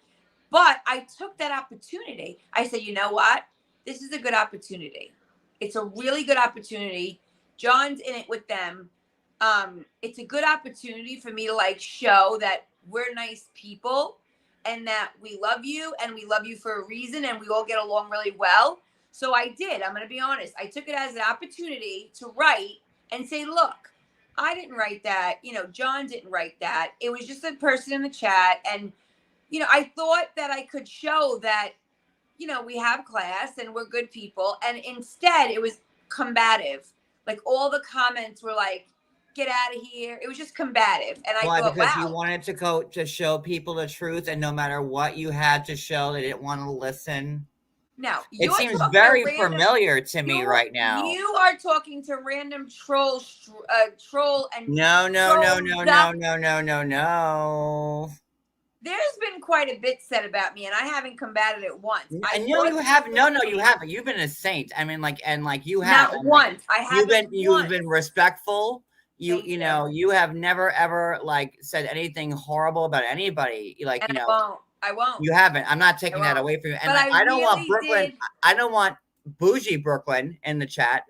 Speaker 2: But I took that opportunity. I said, you know what? This is a good opportunity. It's a really good opportunity. John's in it with them. It's a good opportunity for me to like show that we're nice people and that we love you and we love you for a reason and we all get along really well. So I did. I'm going to be honest. I took it as an opportunity to write and say, look, I didn't write that. You know, John didn't write that. It was just a person in the chat. And you know, I thought that I could show that, you know, we have class and we're good people. And instead it was combative. Like all the comments were like, get out of here. It was just combative. And I thought,
Speaker 1: because you wanted to show people the truth, and no matter what you had to show, they didn't want to listen.
Speaker 2: No.
Speaker 1: It seems very familiar to me right now.
Speaker 2: You are talking to random troll and
Speaker 1: No.
Speaker 2: There's been quite a bit said about me, and I haven't combated it once.
Speaker 1: And you haven't. No, you haven't. You've been a saint. I mean, you have.
Speaker 2: Not once. I haven't.
Speaker 1: You've been respectful. You know, you have never ever like said anything horrible about anybody. Like,
Speaker 2: and
Speaker 1: you know,
Speaker 2: I won't.
Speaker 1: You haven't. I'm not taking that away from you. And I don't want Brooklyn. I don't want bougie Brooklyn in the chat.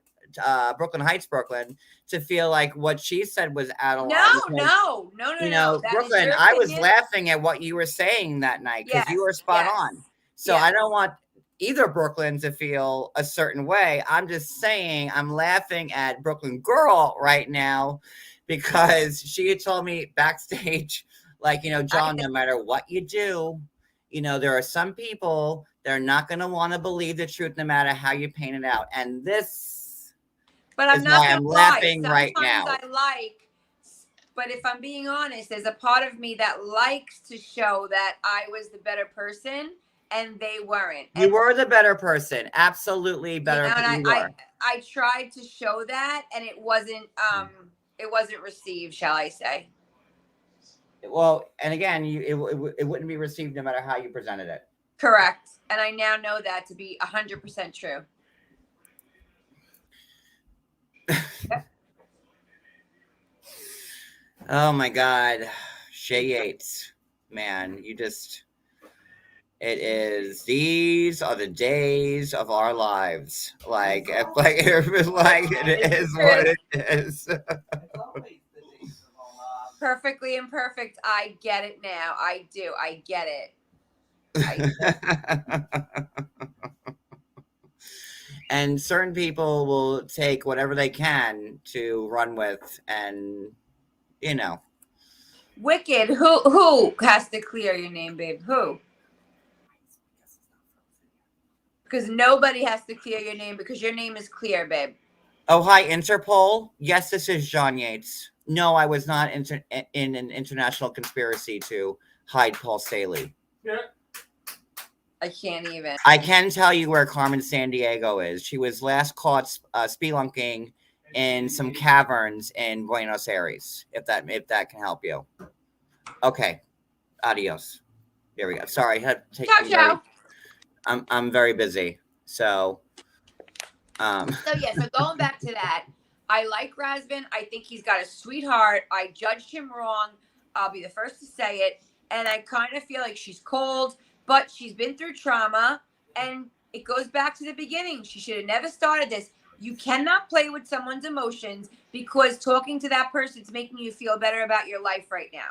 Speaker 1: Brooklyn Heights Brooklyn to feel like what she said was out of line.
Speaker 2: No.
Speaker 1: You know, Brooklyn, I was laughing at what you were saying that night because you were spot on. So I don't want either Brooklyn to feel a certain way. I'm just saying I'm laughing at Brooklyn Girl right now because she had told me backstage, like, you know, John, no matter what you do, you know, there are some people that are not going to want to believe the truth no matter how you paint it out. And this
Speaker 2: but I'm not
Speaker 1: I'm laughing right now.
Speaker 2: But if I'm being honest, there's a part of me that likes to show that I was the better person and they weren't.
Speaker 1: You were the better person. Absolutely better.
Speaker 2: You know, I tried to show that, and it wasn't received, shall I say.
Speaker 1: Well, and again, it wouldn't be received no matter how you presented it.
Speaker 2: Correct. And I now know that to be 100% true.
Speaker 1: Oh my God, Shay Yates, man, these are the days of our lives. Like it is what it is.
Speaker 2: Perfectly imperfect. I get it now. I do. I get it.
Speaker 1: And certain people will take whatever they can to run with, and you know,
Speaker 2: Wicked. Who has to clear your name, babe? Who? Because nobody has to clear your name because your name is clear, babe.
Speaker 1: Oh, hi, Interpol. Yes, this is John Yates. No, I was not in an international conspiracy to hide Paul Staehle.
Speaker 2: Yeah. I can't even.
Speaker 1: I can tell you where Carmen Sandiego is. She was last caught spelunking in some caverns in Buenos Aires. If that can help you. Okay. Adios. There we go. Sorry, I had to take.
Speaker 2: Ciao.
Speaker 1: I'm very busy. So.
Speaker 2: So going back to that, I like Razvan. I think he's got a sweetheart. I judged him wrong. I'll be the first to say it. And I kind of feel like she's cold, but she's been through trauma. And it goes back to the beginning. She should have never started this. You cannot play with someone's emotions because talking to that person is making you feel better about your life right now.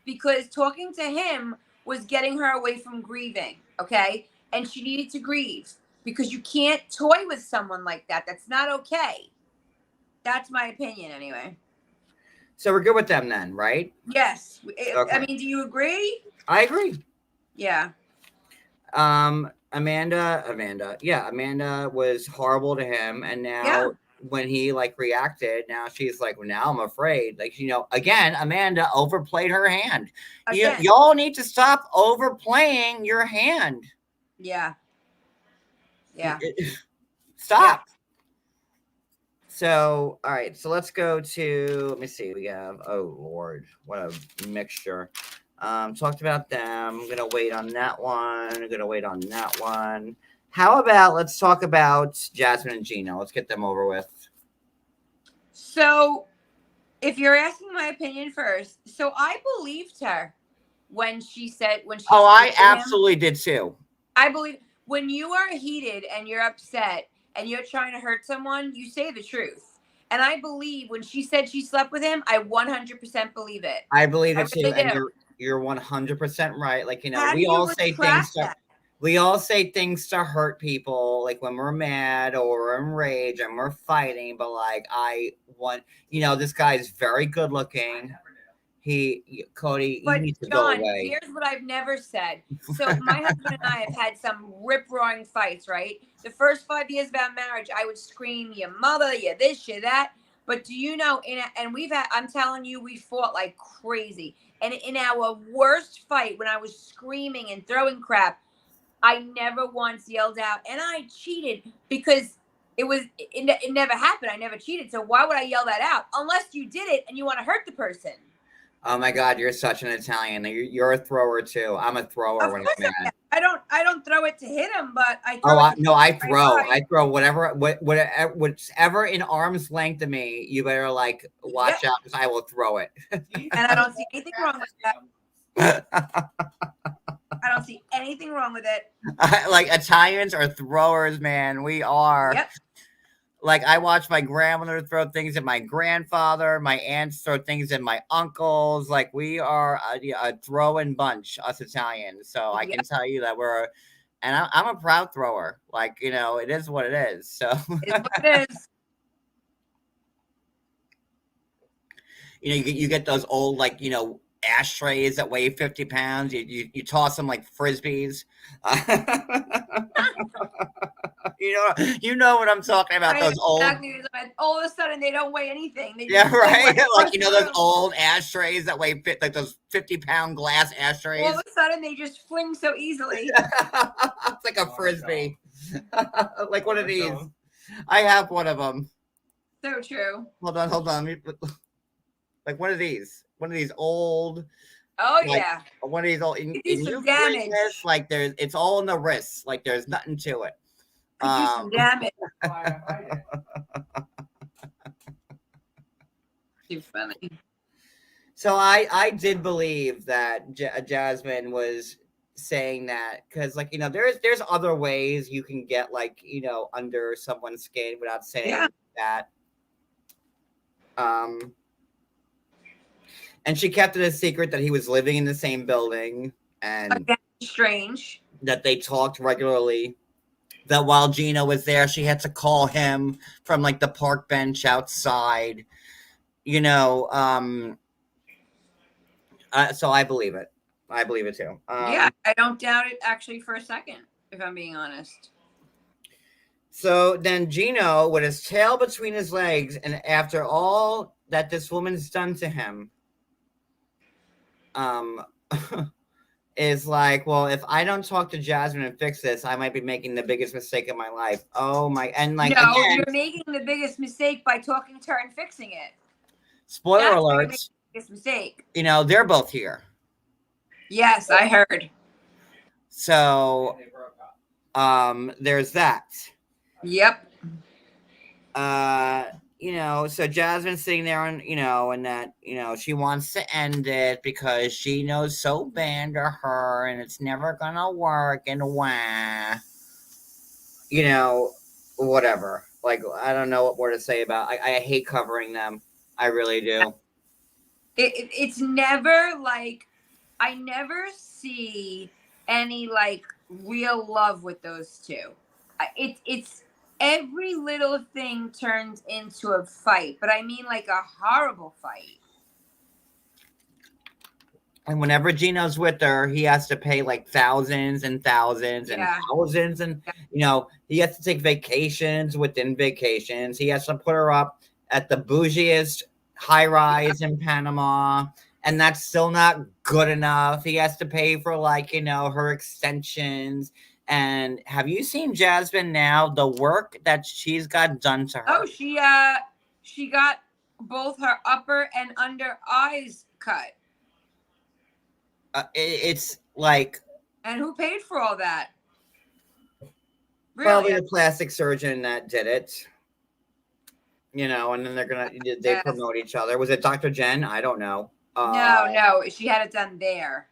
Speaker 2: Because talking to him was getting her away from grieving, okay? And she needed to grieve. Because you can't toy with someone like that. That's not okay. That's my opinion anyway.
Speaker 1: So we're good with them then, right?
Speaker 2: Yes.
Speaker 1: Okay.
Speaker 2: I mean, do you agree?
Speaker 1: I agree.
Speaker 2: Yeah.
Speaker 1: Amanda. Yeah, Amanda was horrible to him. And now when he like reacted, now she's like, well, now I'm afraid. Like, again, Amanda overplayed her hand. Y'all need to stop overplaying your hand.
Speaker 2: Yeah. Yeah.
Speaker 1: Stop. Yeah. So, all right. So let's go to, let me see. We have, oh Lord, what a mixture. Talked about them. I'm going to wait on that one. How about, let's talk about Jasmine and Gino. Let's get them over with.
Speaker 2: So if you're asking my opinion first, so I believed her when she said,
Speaker 1: I absolutely did too.
Speaker 2: I believe. When you are heated and you're upset and you're trying to hurt someone, you say the truth. And I believe when she said she slept with him, I 100% believe it.
Speaker 1: I believe it too. And you're 100% right. Like, we all say things to hurt people, like when we're mad or we're enraged and we're fighting. But like, this guy is very good looking. Cody,
Speaker 2: but
Speaker 1: you need to
Speaker 2: John,
Speaker 1: go away.
Speaker 2: Here's what I've never said. So my husband and I have had some rip-roaring fights, right? The first 5 years of our marriage, I would scream, "Your mother, you this, you that." But do you know? I'm telling you, we fought like crazy. And in our worst fight, when I was screaming and throwing crap, I never once yelled out, and I cheated because it never happened. I never cheated. So why would I yell that out? Unless you did it and you want to hurt the person.
Speaker 1: Oh my God, you're such an Italian. You're a thrower too. I'm a thrower when I'm mad.
Speaker 2: I don't throw it to hit him, but I
Speaker 1: throw. I throw whatever in arm's length of me. You better like watch out because I will throw it.
Speaker 2: And I don't see anything wrong with that. I don't see anything wrong with it.
Speaker 1: Like Italians are throwers, man. We are.
Speaker 2: Yep.
Speaker 1: Like I watch my grandmother throw things at my grandfather, my aunts throw things at my uncles. Like we are a throwing bunch, us Italians. So I can tell you that I'm a proud thrower. Like, it is what it is. So
Speaker 2: it's what it is.
Speaker 1: You get those old, like, ashtrays that weigh 50 pounds. You toss them like Frisbees. You know what I'm talking about. Those old.
Speaker 2: Exactly. All of a sudden, they don't weigh anything.
Speaker 1: Right. Like those old ashtrays that weigh like those 50-pound glass ashtrays.
Speaker 2: All of a sudden, they just fling so easily.
Speaker 1: It's like a Frisbee. Like one of these. I have one of them.
Speaker 2: So true.
Speaker 1: Hold on. Like one of these old.
Speaker 2: Oh yeah.
Speaker 1: One of these old.
Speaker 2: And you damage.
Speaker 1: This, like it's all in the wrists. Like there's nothing to it.
Speaker 2: Do some damage. Too funny.
Speaker 1: So I did believe that Jasmine was saying that because, like, there's other ways you can get, like, under someone's skin without saying that. And she kept it a secret that he was living in the same building and
Speaker 2: again, strange
Speaker 1: that they talked regularly. That while Gino was there, she had to call him from like the park bench outside. So I believe it. I believe it too.
Speaker 2: Yeah, I don't doubt it actually for a second, if I'm being honest.
Speaker 1: So then Gino, with his tail between his legs, and after all that this woman's done to him, is like, well, if I don't talk to Jasmine and fix this, I might be making the biggest mistake of my life. Oh my! And like,
Speaker 2: no,
Speaker 1: again,
Speaker 2: you're making the biggest mistake by talking to her and fixing it.
Speaker 1: spoiler
Speaker 2: That's where you're
Speaker 1: alerts.
Speaker 2: making the biggest mistake.
Speaker 1: You know, they're both here.
Speaker 2: Yes, I heard.
Speaker 1: So, there's that.
Speaker 2: Yep.
Speaker 1: You know, so Jasmine's sitting there and, you know, and that, you know, she wants to end it because she knows so bad to her and it's never gonna work and wah. You know, whatever. Like, I don't know what more to say about I hate covering them. I really do.
Speaker 2: It's never like, I never see any like real love with those two. It's every little thing turns into a fight, but I mean like a horrible fight.
Speaker 1: And whenever Gino's with her, he has to pay like thousands and thousands and thousands. And, you know, he has to take vacations within vacations. He has to put her up at the bougiest high rise in Panama. And that's still not good enough. He has to pay for, like, you know, her extensions. And have you seen Jasmine now? The work that she's got done to her.
Speaker 2: Oh, she got both her upper and under eyes cut.
Speaker 1: It's like.
Speaker 2: And who paid for all that?
Speaker 1: Really? Probably a plastic surgeon that did it. You know, and then they promote each other. Was it Dr. Jen? I don't know.
Speaker 2: No, she had it done there.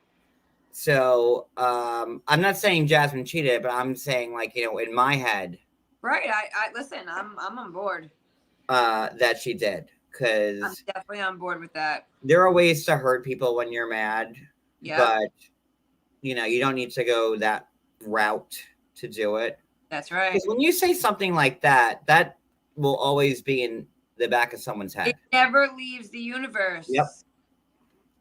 Speaker 1: So, I'm not saying Jasmine cheated, but I'm saying, like, you know, in my head.
Speaker 2: Right. I listen, I'm on board.
Speaker 1: That she did. Because
Speaker 2: I'm definitely on board with that.
Speaker 1: There are ways to hurt people when you're mad.
Speaker 2: Yeah.
Speaker 1: But, you know, you don't need to go that route to do it.
Speaker 2: That's right.
Speaker 1: Because when you say something like that, that will always be in the back of someone's head.
Speaker 2: It never leaves the universe.
Speaker 1: Yep.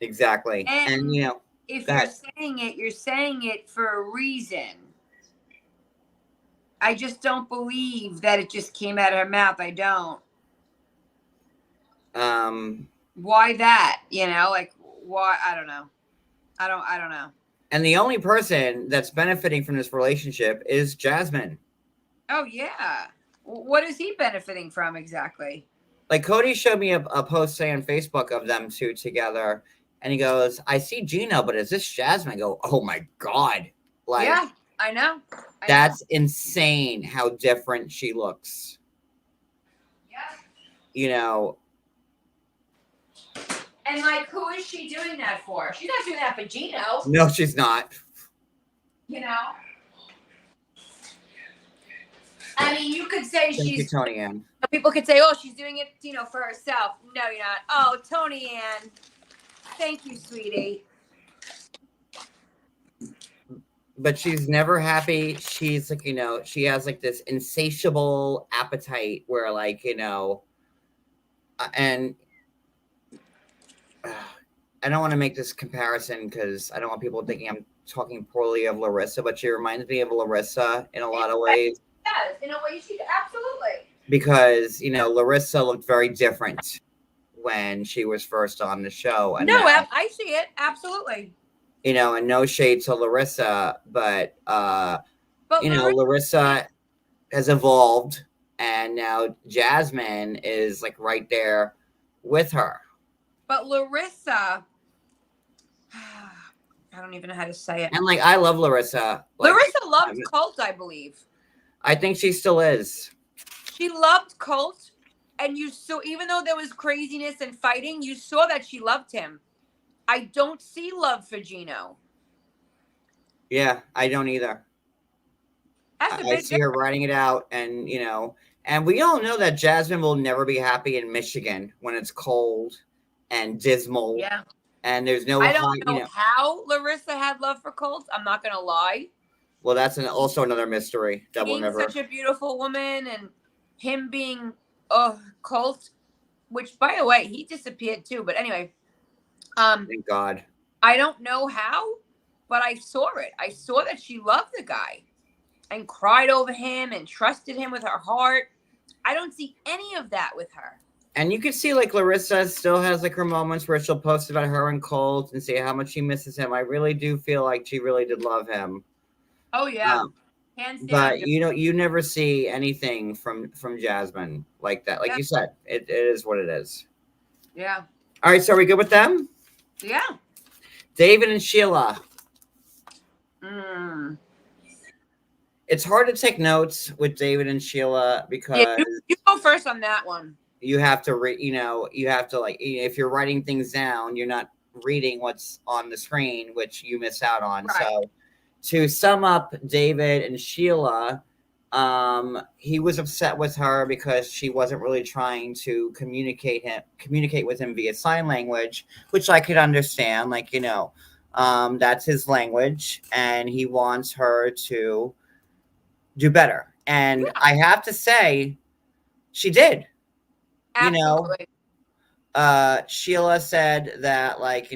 Speaker 1: Exactly. And you know,
Speaker 2: if you're saying it for a reason. I just don't believe that it just came out of her mouth. I don't. Why that? You know, like why? I don't know. I don't know.
Speaker 1: And the only person that's benefiting from this relationship is Jasmine.
Speaker 2: Oh yeah. What is he benefiting from exactly?
Speaker 1: Like Cody showed me a post say on Facebook of them two together. And he goes, I see Gino, but is this Jasmine? I go, oh my God. Like,
Speaker 2: yeah, I know.
Speaker 1: That's insane how different she looks.
Speaker 2: Yeah.
Speaker 1: You know.
Speaker 2: And like, who is she doing that for? She's not doing that for Gino.
Speaker 1: No, she's not.
Speaker 2: You know? I mean, you could say
Speaker 1: Thank you, Tony Ann.
Speaker 2: People could say, oh, she's doing it, you know, for herself. No, you're not. Oh, Tony Ann. Thank you, sweetie.
Speaker 1: But she's never happy. She's like, you know, she has like this insatiable appetite where, like, you know, and I don't want to make this comparison because I don't want people thinking I'm talking poorly of Larissa, but she reminds me of Larissa in a lot of ways.
Speaker 2: Yes, in a way she absolutely.
Speaker 1: Because, you know, Larissa looked very different when she was first on the show. And
Speaker 2: no, I see it. Absolutely.
Speaker 1: You know, and no shade to Larissa, but you know, Larissa has evolved and now Jasmine is like right there with her.
Speaker 2: But Larissa, I don't even know how to say it.
Speaker 1: And like, I love Larissa. Like,
Speaker 2: Larissa loved Colt, I believe.
Speaker 1: I think she still is.
Speaker 2: She loved Colt. And you saw, even though there was craziness and fighting, you saw that she loved him. I don't see love for Gino.
Speaker 1: Yeah, I don't either. I see her writing it out, and you know, and we all know that Jasmine will never be happy in Michigan when it's cold and dismal.
Speaker 2: Yeah.
Speaker 1: And there's no.
Speaker 2: I don't know how Larissa had love for Colt. I'm not gonna lie.
Speaker 1: Well, that's also another mystery that we'll never.
Speaker 2: Such a beautiful woman, and him being Colt, which by the way he disappeared too. But anyway,
Speaker 1: thank God.
Speaker 2: I don't know how, but I saw it. I saw that she loved the guy and cried over him and trusted him with her heart. I don't see any of that with her.
Speaker 1: And you can see like Larissa still has like her moments where she'll post about her and Colt and say how much she misses him. I really do feel like she really did love him.
Speaker 2: Oh yeah.
Speaker 1: Hands down. But you never see anything from Jasmine like that. Like you said, it is what it is.
Speaker 2: Yeah.
Speaker 1: All right, so are we good with them?
Speaker 2: Yeah.
Speaker 1: David and Sheila.
Speaker 2: Mm.
Speaker 1: It's hard to take notes with David and Sheila because
Speaker 2: you go first on that one.
Speaker 1: You have to read, you have to like, if you're writing things down, you're not reading what's on the screen, which you miss out on. Right. So to sum up David and Sheila, he was upset with her because she wasn't really trying to communicate with him via sign language, which I could understand. Like, that's his language and he wants her to do better. And I have to say, she did.
Speaker 2: Absolutely.
Speaker 1: Sheila said that, like,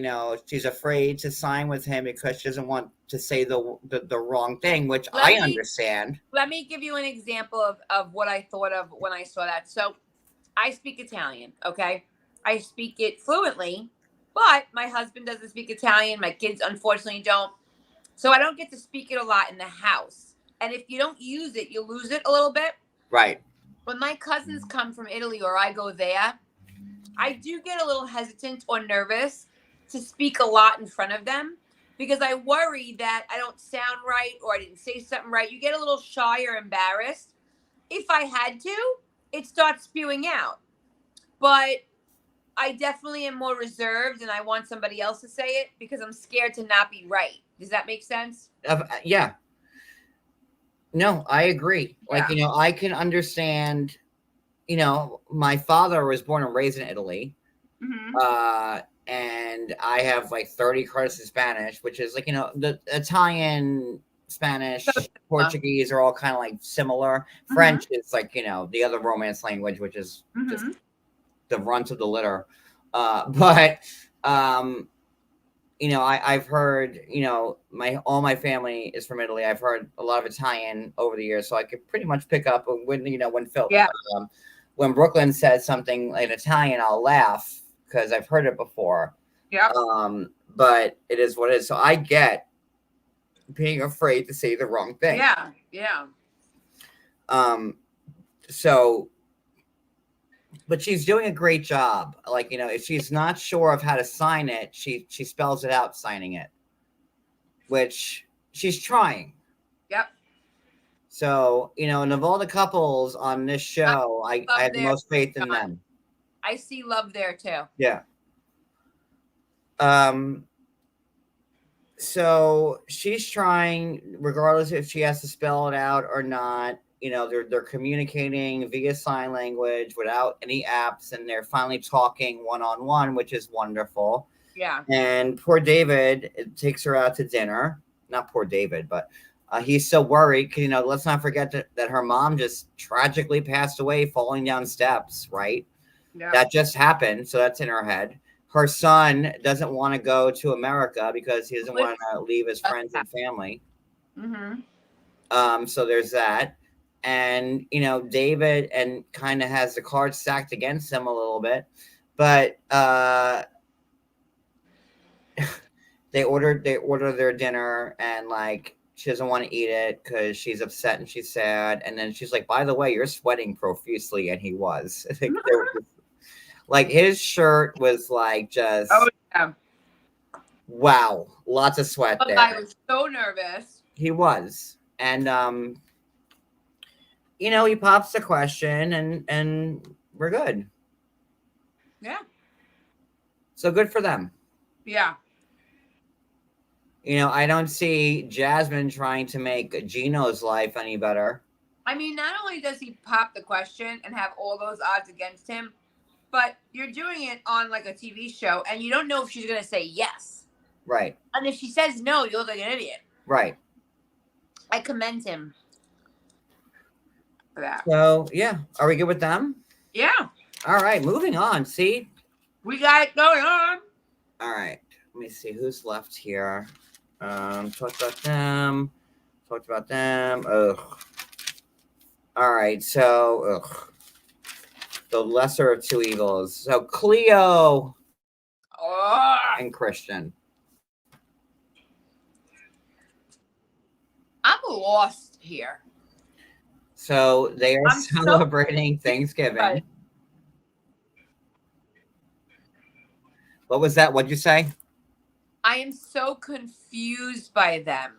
Speaker 1: she's afraid to sign with him because she doesn't want to say the wrong thing, which I understand.
Speaker 2: Let me give you an example of what I thought of when I saw that. So I speak Italian, okay? I speak it fluently, but my husband doesn't speak Italian. My kids, unfortunately, don't. So I don't get to speak it a lot in the house. And if you don't use it, you lose it a little bit.
Speaker 1: Right.
Speaker 2: When my cousins come from Italy or I go there, I do get a little hesitant or nervous to speak a lot in front of them because I worry that I don't sound right or I didn't say something right. You get a little shy or embarrassed. If I had to, it starts spewing out. But I definitely am more reserved and I want somebody else to say it because I'm scared to not be right. Does that make sense?
Speaker 1: Yeah. No, I agree. Like, I can understand, my father was born and raised in Italy. Mm-hmm. And I have like 30 credits in Spanish, which is like, the Italian, Spanish, Portuguese are all kind of like similar. Mm-hmm. French is like, the other Romance language, which is just the runt of the litter. I've heard, all my family is from Italy. I've heard a lot of Italian over the years, so I could pretty much pick up when Phil, when Brooklyn says something in Italian, I'll laugh because I've heard it before.
Speaker 2: Yeah.
Speaker 1: But it is what it is. So I get being afraid to say the wrong thing.
Speaker 2: Yeah. Yeah.
Speaker 1: But she's doing a great job. Like, if she's not sure of how to sign it, she spells it out signing it, which she's trying.
Speaker 2: Yep.
Speaker 1: So, and of all the couples on this show, I have the most faith in them.
Speaker 2: I see love there too.
Speaker 1: Yeah. So she's trying, regardless if she has to spell it out or not. They're communicating via sign language without any apps, and they're finally talking one-on-one, which is wonderful.
Speaker 2: Yeah.
Speaker 1: And poor David, it takes her out to dinner. Not poor David, but he's so worried because, let's not forget that her mom just tragically passed away falling down steps, right? Yeah. That just happened, so that's in her head. Her son doesn't want to go to America because he doesn't want to leave his friends and family. Mm-hmm. So there's that. And, David and kind of has the cards stacked against him a little bit, but they order their dinner and like she doesn't want to eat it because she's upset and she's sad. And then she's like, by the way, you're sweating profusely. And he was. Like his shirt was like just wow, lots of sweat there.
Speaker 2: I was so nervous.
Speaker 1: He was. And he pops the question and we're good.
Speaker 2: Yeah.
Speaker 1: So good for them.
Speaker 2: Yeah.
Speaker 1: I don't see Jasmine trying to make Gino's life any better.
Speaker 2: I mean, not only does he pop the question and have all those odds against him, but you're doing it on like a TV show and you don't know if she's going to say yes.
Speaker 1: Right.
Speaker 2: And if she says no, you look like an idiot.
Speaker 1: Right.
Speaker 2: I commend him for that.
Speaker 1: So, yeah. Are we good with them?
Speaker 2: Yeah.
Speaker 1: All right. Moving on. See?
Speaker 2: We got it going on.
Speaker 1: All right. Let me see who's left here. Talked about them. Talked about them. Ugh. All right, so the lesser of two evils. So Cleo and Christian.
Speaker 2: I'm lost here.
Speaker 1: So they are celebrating Thanksgiving.
Speaker 2: Right.
Speaker 1: What was that? What'd you say?
Speaker 2: I am so confused by them.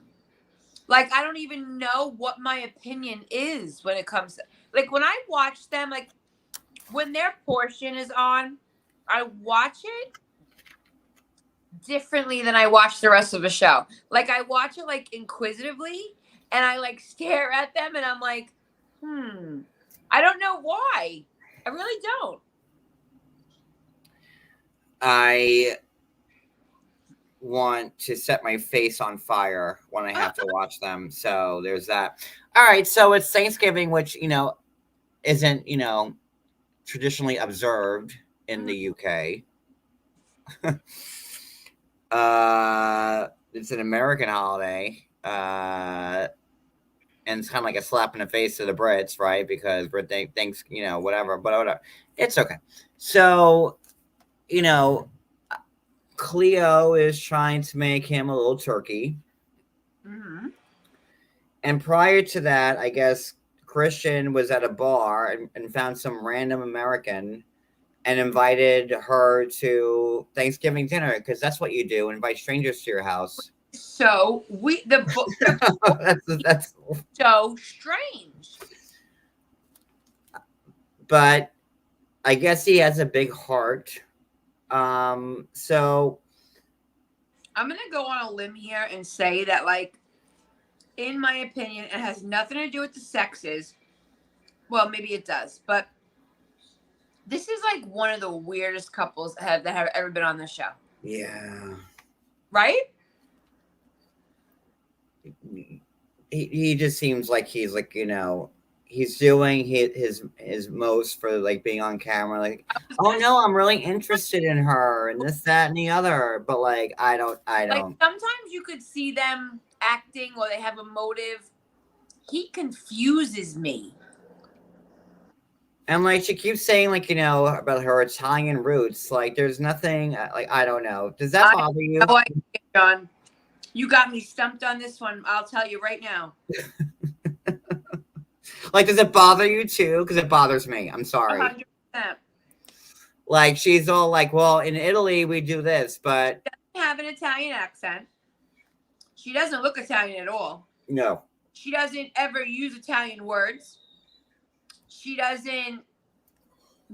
Speaker 2: Like, I don't even know what my opinion is when it comes to, like, when I watch them, like, when their portion is on, I watch it differently than I watch the rest of the show. Like, I watch it, like, inquisitively, and I, like, stare at them, and I'm like, I don't know why. I really don't.
Speaker 1: I want to set my face on fire when I have to watch them. So there's that. All right. So it's Thanksgiving, which, isn't, traditionally observed in the UK. It's an American holiday. And it's kind of like a slap in the face to the Brits, right? Because we're thanks, whatever, but whatever. It's okay. So, Cleo is trying to make him a little turkey.
Speaker 2: Mm-hmm.
Speaker 1: And prior to that, I guess Christian was at a bar and found some random American and invited her to Thanksgiving dinner, because that's what you do, invite strangers to your house.
Speaker 2: So
Speaker 1: that's
Speaker 2: so strange.
Speaker 1: But I guess he has a big heart. So
Speaker 2: I'm gonna go on a limb here and say that, like, in my opinion, it has nothing to do with the sexes. Well, maybe it does, but this is like one of the weirdest couples that have ever been on the show.
Speaker 1: Yeah.
Speaker 2: Right?
Speaker 1: He just seems like he's like, he's doing his most for like being on camera. Like, oh no, I'm really interested in her and this, that, and the other. But like, I don't.
Speaker 2: Like, sometimes you could see them acting or they have a motive. He confuses me.
Speaker 1: And like, she keeps saying like, about her Italian roots. Like, there's nothing like, I don't know. Does that bother you?
Speaker 2: No idea, John. You got me stumped on this one. I'll tell you right now.
Speaker 1: Like, does it bother you too? Because it bothers me. I'm sorry.
Speaker 2: 100%.
Speaker 1: Like, she's all like, well, in Italy we do this, but
Speaker 2: She doesn't have an Italian accent. She doesn't look Italian at all.
Speaker 1: No.
Speaker 2: She doesn't ever use Italian words. She doesn't.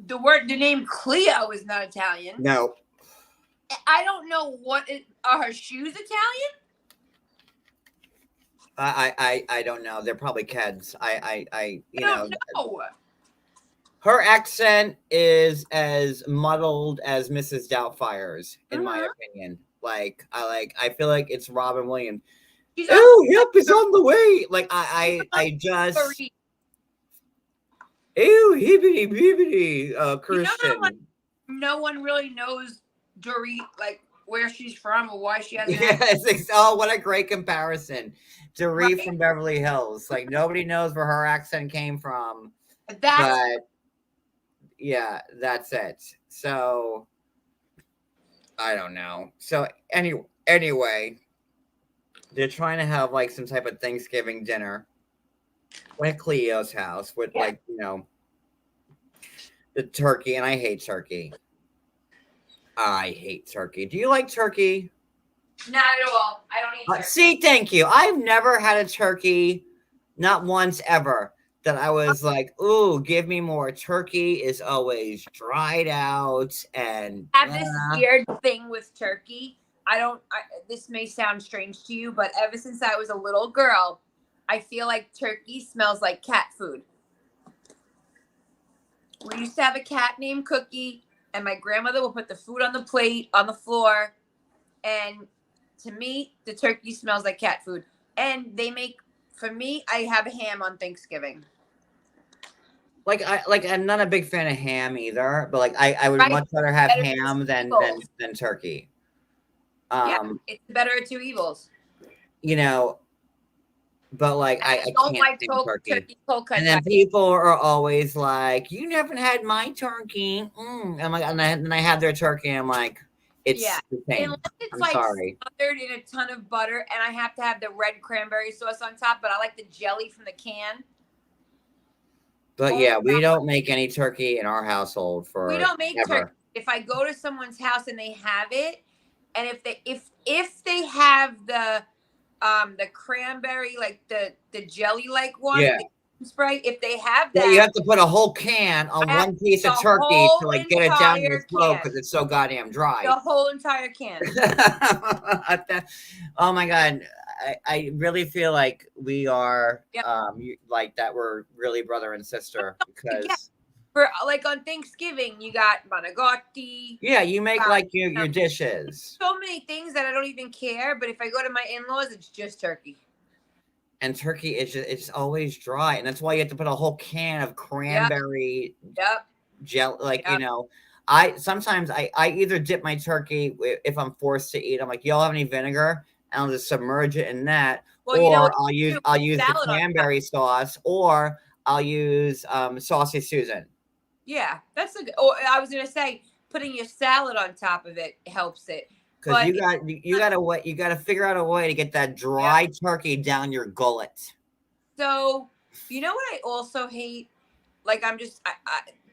Speaker 2: The name Cleo is not Italian.
Speaker 1: No.
Speaker 2: I don't know are her shoes Italian?
Speaker 1: I don't know. They're probably Keds. I
Speaker 2: don't know.
Speaker 1: Her accent is as muddled as Mrs. Doubtfire's, in my opinion. I feel like it's Robin Williams. Oh, yep, it's on the way. Like I just. Ew, hibbity bibbity, Christian.
Speaker 2: No one really knows Dorit, like, where she's from or why she has an
Speaker 1: accent. Oh, what a great comparison. Dorit from Beverly Hills. Like, nobody knows where her accent came from. But yeah, that's it. So I don't know. So anyway, they're trying to have like some type of Thanksgiving dinner at Cleo's house with the turkey, and I hate turkey. I hate turkey. Do you like turkey?
Speaker 2: Not at all. I don't eat turkey.
Speaker 1: See, thank you. I've never had a turkey, not once ever, that I was like, ooh, give me more. Turkey is always dried out and
Speaker 2: I have this weird thing with turkey. This may sound strange to you, but ever since I was a little girl, I feel like turkey smells like cat food. We used to have a cat named Cookie, and my grandmother would put the food on the plate, on the floor, and to me, the turkey smells like cat food. And for me, I have ham on Thanksgiving.
Speaker 1: I'm not a big fan of ham either, but I would much rather have ham than turkey.
Speaker 2: It's the better of two evils.
Speaker 1: You know, but like I
Speaker 2: don't
Speaker 1: can't
Speaker 2: like
Speaker 1: stand turkey.
Speaker 2: cold cut.
Speaker 1: And then people are always like, "You never had my turkey." I'm like, and then I have their turkey, and I'm like, "It's the same."
Speaker 2: Unless it's
Speaker 1: I'm
Speaker 2: like
Speaker 1: sorry.
Speaker 2: smothered in a ton of butter, and I have to have the red cranberry sauce on top, but I like the jelly from the can.
Speaker 1: But yeah, we don't make any turkey in our household for
Speaker 2: we don't make
Speaker 1: ever.
Speaker 2: turkey. If I go to someone's house and they have it, and if they have the cranberry, like the jelly like one,
Speaker 1: Yeah.
Speaker 2: the spray, if they have that,
Speaker 1: Yeah, you have to put a whole can on one piece of turkey to like get it down your throat because it's so goddamn dry.
Speaker 2: The whole entire can.
Speaker 1: Oh my god, I really feel like we are like that. We're really brother and sister because
Speaker 2: for like on Thanksgiving you got manigotti.
Speaker 1: Yeah, you make like your dishes.
Speaker 2: So many things that I don't even care. But if I go to my in-laws, it's just turkey.
Speaker 1: And turkey is it's always dry, and that's why you have to put a whole can of cranberry gel. Like you know, I sometimes I either dip my turkey if I'm forced to eat. I'm like, y'all have any vinegar? And I'll just submerge it in that, or I'll use the cranberry sauce, or I'll use Saucy Susan.
Speaker 2: Yeah, that's a good. Or I was gonna say putting your salad on top of it helps it.
Speaker 1: Because you gotta figure out a way to get that dry turkey down your gullet.
Speaker 2: So you know what I also hate? Like I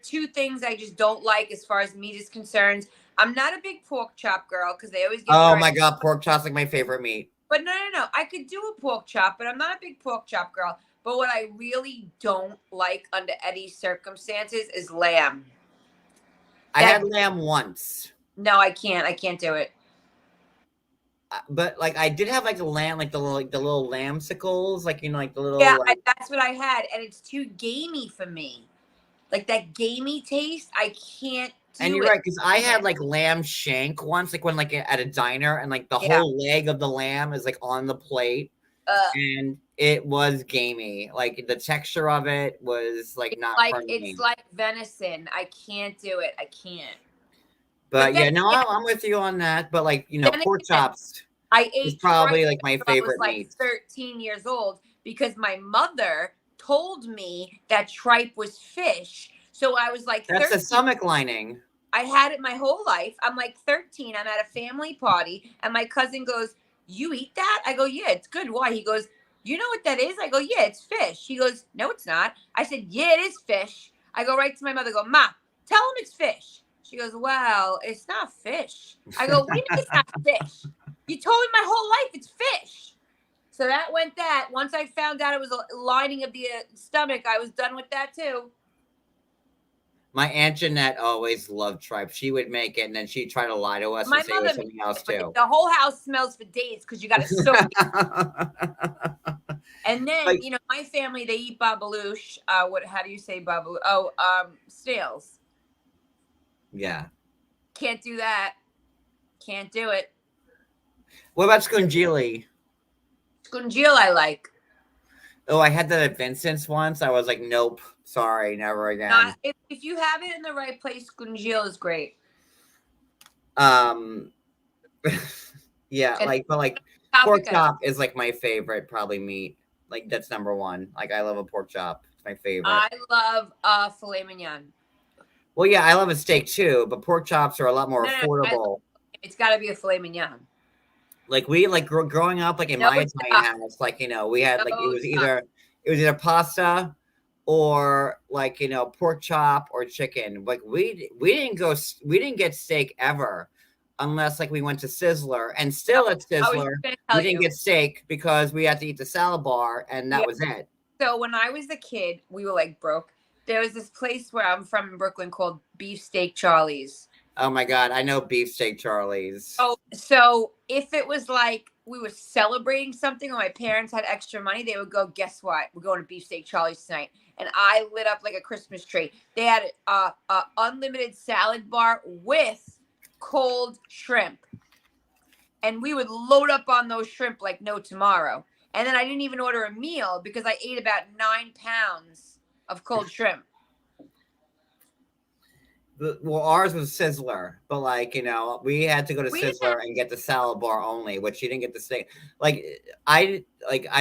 Speaker 2: two things I just don't like as far as meat is concerned. I'm not a big pork chop girl because they always get.
Speaker 1: Oh my god, pork chop's like my favorite meat.
Speaker 2: But no, I could do a pork chop, but I'm not a big pork chop girl. But what I really don't like under any circumstances is lamb.
Speaker 1: I had lamb once.
Speaker 2: No, I can't. I can't do it.
Speaker 1: But like I did have like a lamb, like the little lamsicles, like you know, like the little.
Speaker 2: Yeah,
Speaker 1: like,
Speaker 2: that's what I had, and it's too gamey for me. Like that gamey taste, I can't.
Speaker 1: And you're right, because I had like lamb shank once, like when like at a diner, and like the whole leg of the lamb is like on the plate, and it was gamey. Like the texture of it was like not
Speaker 2: like
Speaker 1: for me.
Speaker 2: It's like venison. I can't do it. I can't.
Speaker 1: But yeah, no, I'm with you on that. But like you know, pork chops.
Speaker 2: I ate
Speaker 1: is probably like my favorite meat.
Speaker 2: I was like 13 years old because my mother told me that tripe was fish. So I was like,
Speaker 1: that's the stomach lining.
Speaker 2: I had it my whole life. I'm like 13. I'm at a family party, and my cousin goes, "You eat that?" I go, "Yeah, it's good." Why? He goes, "You know what that is?" I go, "Yeah, it's fish." He goes, "No, it's not." I said, "Yeah, it is fish." I go right to my mother. Go, "Ma, tell him it's fish." She goes, "Well, it's not fish." I go, "What do you mean it's not fish? You told me my whole life it's fish." So that went that. Once I found out it was a lining of the stomach, I was done with that too.
Speaker 1: My Aunt Jeanette always loved tripe. She would make it, and then she'd try to lie to us and say it was something else too.
Speaker 2: The whole house smells for days because you got to soak it. And then, you know, my family, they eat babalouche. How do you say babalouche? Oh, snails.
Speaker 1: Yeah.
Speaker 2: Can't do that. Can't do it.
Speaker 1: What about scungili?
Speaker 2: Scungil I like.
Speaker 1: Oh, I had that at Vincent's once. I was like, nope, sorry, never again.
Speaker 2: If you have it in the right place, scungil is great.
Speaker 1: Yeah, but pork chop is like my favorite probably meat. Like that's number one. Like I love a pork chop. It's my favorite.
Speaker 2: I love filet mignon.
Speaker 1: Well, yeah, I love a steak too, but pork chops are a lot more affordable.
Speaker 2: It's got to be a filet mignon.
Speaker 1: Like we growing up, like in my Italian house, like you know, we had like it was either pasta or like you know pork chop or chicken. Like we didn't get steak ever unless like we went to Sizzler, and still at Sizzler we didn't get steak because we had to eat the salad bar, and that was it.
Speaker 2: So when I was a kid, we were like broke. There was this place where I'm from in Brooklyn called Beefsteak Charlie's.
Speaker 1: Oh my God, I know Beefsteak Charlie's.
Speaker 2: Oh, so if it was like we were celebrating something or my parents had extra money, they would go, "Guess what? We're going to Beefsteak Charlie's tonight." And I lit up like a Christmas tree. They had a unlimited salad bar with cold shrimp. And we would load up on those shrimp like no tomorrow. And then I didn't even order a meal because I ate about 9 pounds of cold shrimp.
Speaker 1: Well, ours was Sizzler, but like we had to go to Sizzler and get the salad bar only, which you didn't get the steak. I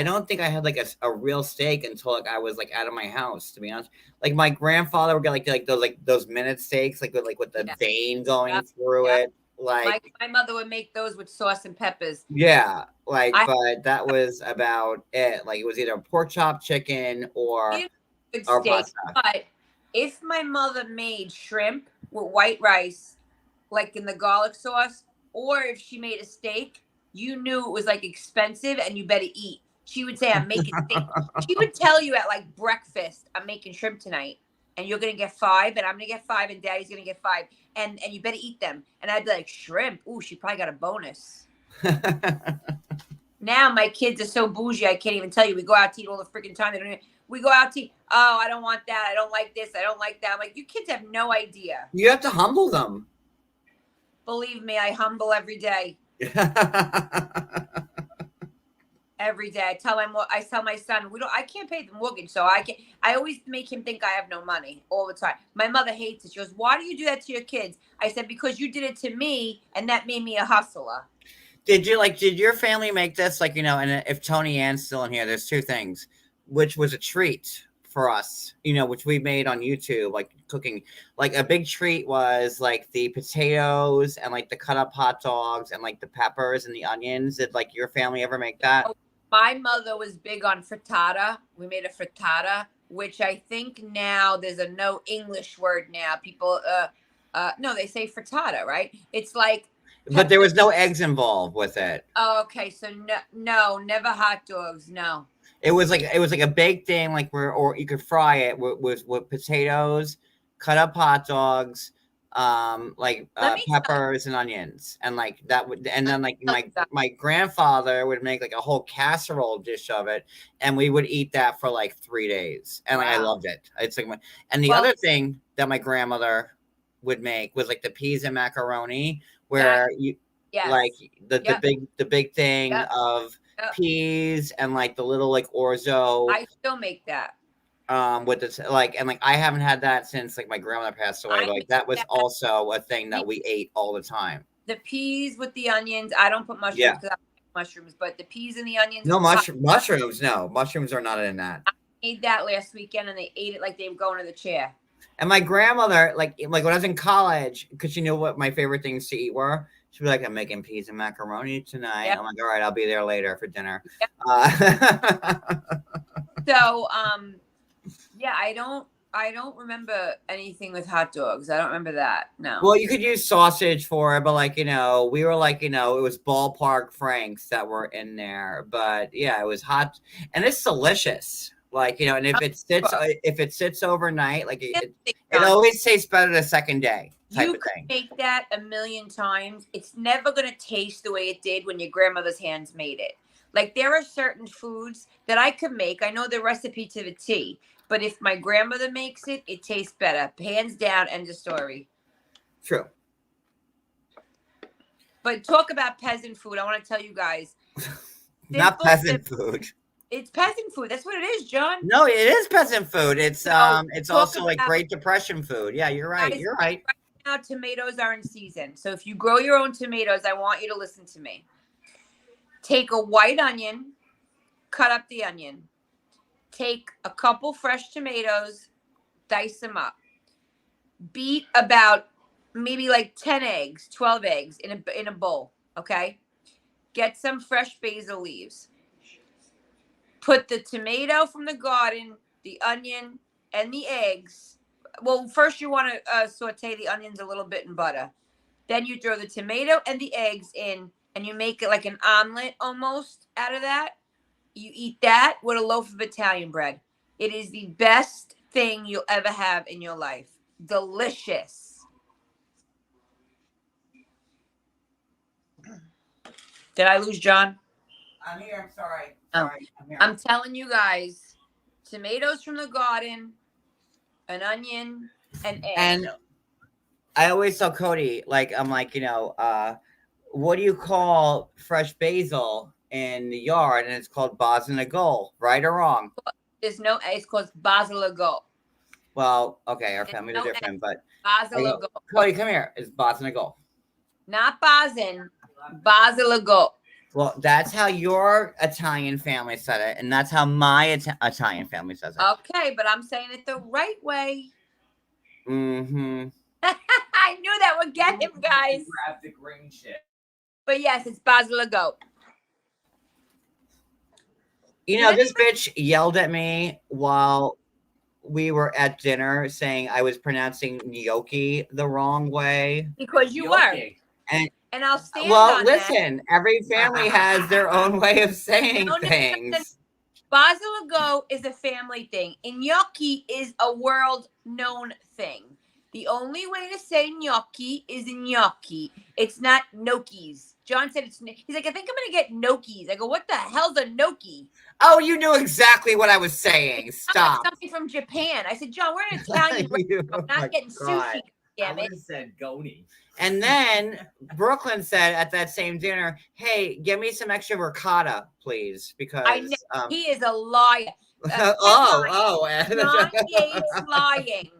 Speaker 1: don't think I had like a real steak until like I was like out of my house. To be honest, like my grandfather would get like those minute steaks, like with the vein going through it. Like
Speaker 2: my mother would make those with sauce and peppers.
Speaker 1: Yeah, but that was about it. Like it was either pork chop, chicken, or
Speaker 2: steak.
Speaker 1: pasta.
Speaker 2: But if my mother made shrimp with white rice, like in the garlic sauce, or if she made a steak, you knew it was like expensive and you better eat. She would say, I'm making steak. She would tell you at like breakfast, I'm making shrimp tonight, and you're going to get 5, and I'm going to get 5, and Daddy's going to get 5, and you better eat them. And I'd be like, shrimp? Ooh, she probably got a bonus. Now my kids are so bougie, I can't even tell you. We go out to eat all the freaking time. We go out to eat. Oh, I don't want that. I don't like this. I don't like that. I'm like, you kids have no idea.
Speaker 1: You have to humble them.
Speaker 2: Believe me, I humble every day. Every day. I tell my son, I can't pay the mortgage, so I always make him think I have no money all the time. My mother hates it. She goes, why do you do that to your kids? I said, because you did it to me, and that made me a hustler.
Speaker 1: Did your family make this? And if Tony Ann's still in here, there's 2 things, which was a treat for us, which we made on YouTube, like cooking. Like a big treat was like the potatoes and like the cut up hot dogs and like the peppers and the onions. Did like your family ever make that?
Speaker 2: My mother was big on frittata. We made a frittata, which I think now there's a no English word now. People, no, they say frittata, right? It's like.
Speaker 1: But there was no eggs involved with it.
Speaker 2: Oh, okay. So no, never hot dogs. No.
Speaker 1: It was like a baked thing, like or you could fry it with potatoes, cut up hot dogs, peppers and onions, and like that would, and then like my grandfather would make like a whole casserole dish of it, and we would eat that for like 3 days, and like, I loved it. It's like other thing that my grandmother would make was like the peas and macaroni, where like the big thing of peas and like the little like orzo.
Speaker 2: I still make that.
Speaker 1: With this and I haven't had that since like my grandmother passed away. Like that was also a thing that we ate all the time.
Speaker 2: The peas with the onions. I don't put mushrooms because I like mushrooms, but the peas and the onions.
Speaker 1: No mushrooms. No, mushrooms are not in that.
Speaker 2: I ate that last weekend and they ate it like they were going to the chair.
Speaker 1: And my grandmother, like when I was in college, because she knew what my favorite things to eat were. She'd be like, I'm making peas and macaroni tonight. Yep. I'm like, all right, I'll be there later for dinner. Yep.
Speaker 2: So, I don't remember anything with hot dogs. I don't remember that. No.
Speaker 1: Well, you could use sausage for it, but we were like, it was ballpark franks that were in there. But yeah, it was hot and it's delicious. And if it sits overnight, like it always tastes better the second day.
Speaker 2: You could make that 1,000,000 times. It's never going to taste the way it did when your grandmother's hands made it. Like there are certain foods that I could make. I know the recipe to the T, but if my grandmother makes it, it tastes better. Hands down, end of story.
Speaker 1: True.
Speaker 2: But talk about peasant food. I want to tell you guys.
Speaker 1: Not peasant food.
Speaker 2: It's peasant food. That's what it is, John.
Speaker 1: No, it is peasant food. It's also like Great Depression food. Yeah, you're right. You're right.
Speaker 2: Right now, tomatoes are in season. So if you grow your own tomatoes, I want you to listen to me. Take a white onion, cut up the onion. Take a couple fresh tomatoes, dice them up. Beat about maybe like 10 eggs, 12 eggs in a bowl, okay? Get some fresh basil leaves. Put the tomato from the garden, the onion, and the eggs. Well, first you want to saute the onions a little bit in butter. Then you throw the tomato and the eggs in, and you make it like an omelet almost out of that. You eat that with a loaf of Italian bread. It is the best thing you'll ever have in your life. Delicious. Did I lose John?
Speaker 1: I'm here. I'm sorry.
Speaker 2: I'm telling you guys, tomatoes from the garden, an onion, and eggs.
Speaker 1: And I always tell Cody, I'm like, what do you call fresh basil in the yard? And it's called basilico, right or wrong?
Speaker 2: There's no, it's called basilico.
Speaker 1: Well, okay, our families are different, but
Speaker 2: Basilico.
Speaker 1: Cody, come here. It's Basilico.
Speaker 2: Not Basin. Basilico.
Speaker 1: Well, that's how your Italian family said it, and that's how my Italian family says it.
Speaker 2: Okay, but I'm saying it the right way.
Speaker 1: Mm-hmm.
Speaker 2: I knew that would get him, guys.
Speaker 4: Grab the green shit.
Speaker 2: But yes, it's Basilico.
Speaker 1: You know, this bitch yelled at me while we were at dinner saying I was pronouncing gnocchi the wrong way.
Speaker 2: Because you were. And I'll stand on
Speaker 1: listen,
Speaker 2: that.
Speaker 1: Every family has their own way of saying things.
Speaker 2: Basilico is a family thing. Gnocchi is a world-known thing. The only way to say gnocchi is gnocchi. It's not gnocchis. John said he's like, I think I'm going to get gnocchis. I go, what the hell's a gnocchi?
Speaker 1: Oh, you knew exactly what I was saying. Stop.
Speaker 2: Like something from Japan. I said, John, we're an Italian restaurant. I'm not getting sushi. Damn it.
Speaker 4: I would have said goni.
Speaker 1: And then Brooklyn said at that same dinner, hey, give me some extra ricotta, please. Because
Speaker 2: I know. He is a liar.
Speaker 1: John
Speaker 2: Yates lying.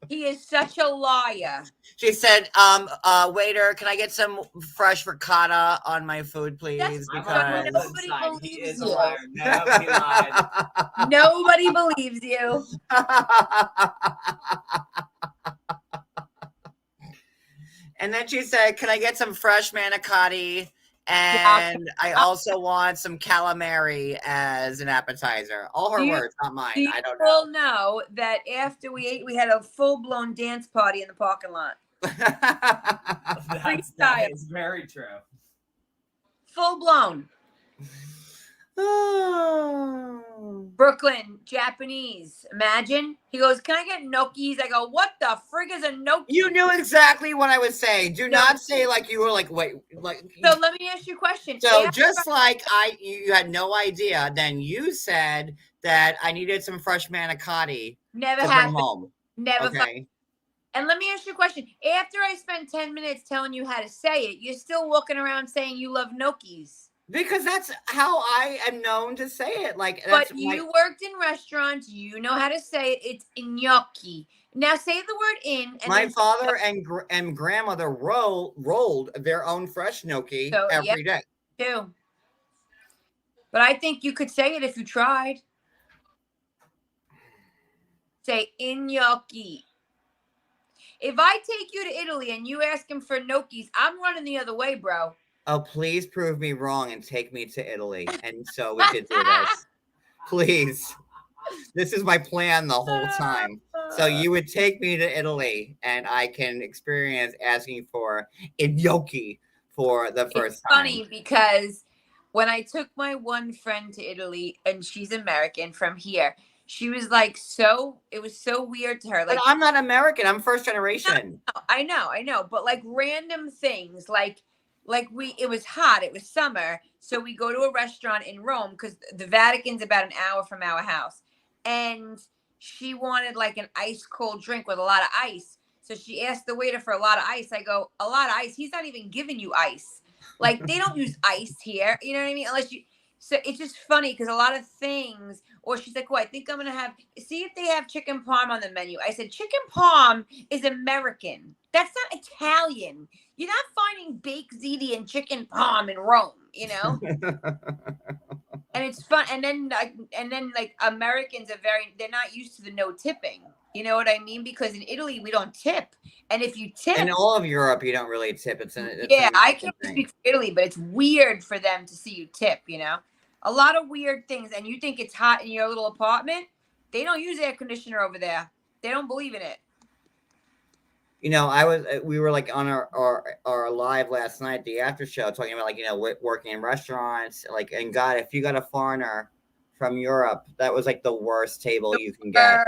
Speaker 2: He is such a liar.
Speaker 1: She said, waiter, can I get some fresh ricotta on my food, please?
Speaker 2: That's
Speaker 1: because
Speaker 2: nobody believes you.
Speaker 4: No, he lied.
Speaker 2: Nobody believes you.
Speaker 1: And then she said, can I get some fresh manicotti? And I also want some calamari as an appetizer. All her words, not mine. I don't know.
Speaker 2: People know that after we ate, we had a full-blown dance party in the parking lot.
Speaker 4: That is very true.
Speaker 2: Full-blown. Brooklyn, Japanese. Imagine. He goes, can I get gnocchis? I go, what the frig is a gnocchi?
Speaker 1: You knew exactly what I was saying. Do not say like you were like, wait. Like.
Speaker 2: So let me ask you a question.
Speaker 1: So just like you had no idea, then you said that I needed some fresh manicotti.
Speaker 2: Never
Speaker 1: to
Speaker 2: happened.
Speaker 1: Bring home.
Speaker 2: Never.
Speaker 1: Okay.
Speaker 2: And let me ask you a question. After I spent 10 minutes telling you how to say it, you're still walking around saying you love gnocchis.
Speaker 1: Because that's how I am known to say it.
Speaker 2: But you worked in restaurants. You know how to say it. It's gnocchi. Now say the word in. And
Speaker 1: my father and grandmother rolled their own fresh gnocchi every day.
Speaker 2: Too. But I think you could say it if you tried. Say gnocchi. If I take you to Italy and you ask him for gnocchis, I'm running the other way, bro.
Speaker 1: Oh, please prove me wrong and take me to Italy. And so we could do this. Please. This is my plan the whole time. So you would take me to Italy and I can experience asking for gnocchi for the first time.
Speaker 2: It's funny because when I took my one friend to Italy and she's American from here, she was like, it was so weird to her. Like,
Speaker 1: but I'm not American. I'm first generation.
Speaker 2: I know. But like random things, it was hot. It was summer. So we go to a restaurant in Rome because the Vatican's about an hour from our house. And she wanted like an ice cold drink with a lot of ice. So she asked the waiter for a lot of ice. I go, a lot of ice? He's not even giving you ice. Like they don't use ice here. You know what I mean? So it's just funny because a lot of things, or she's like, I think I'm going to see if they have chicken parm on the menu. I said, chicken parm is American. That's not Italian. You're not finding baked ziti and chicken parm in Rome, you know? And it's fun. And then Americans they're not used to the no tipping. You know what I mean? Because in Italy, we don't tip. And if you tip.
Speaker 1: In all of Europe, you don't really tip.
Speaker 2: I can't speak for Italy, but it's weird for them to see you tip, you know? A lot of weird things. And you think it's hot in your little apartment. They don't use air conditioner over there. They don't believe in it.
Speaker 1: You know, we were like on our live last night, the after show, talking about working in restaurants, and God, if you got a foreigner from Europe, that was like the worst table you can get.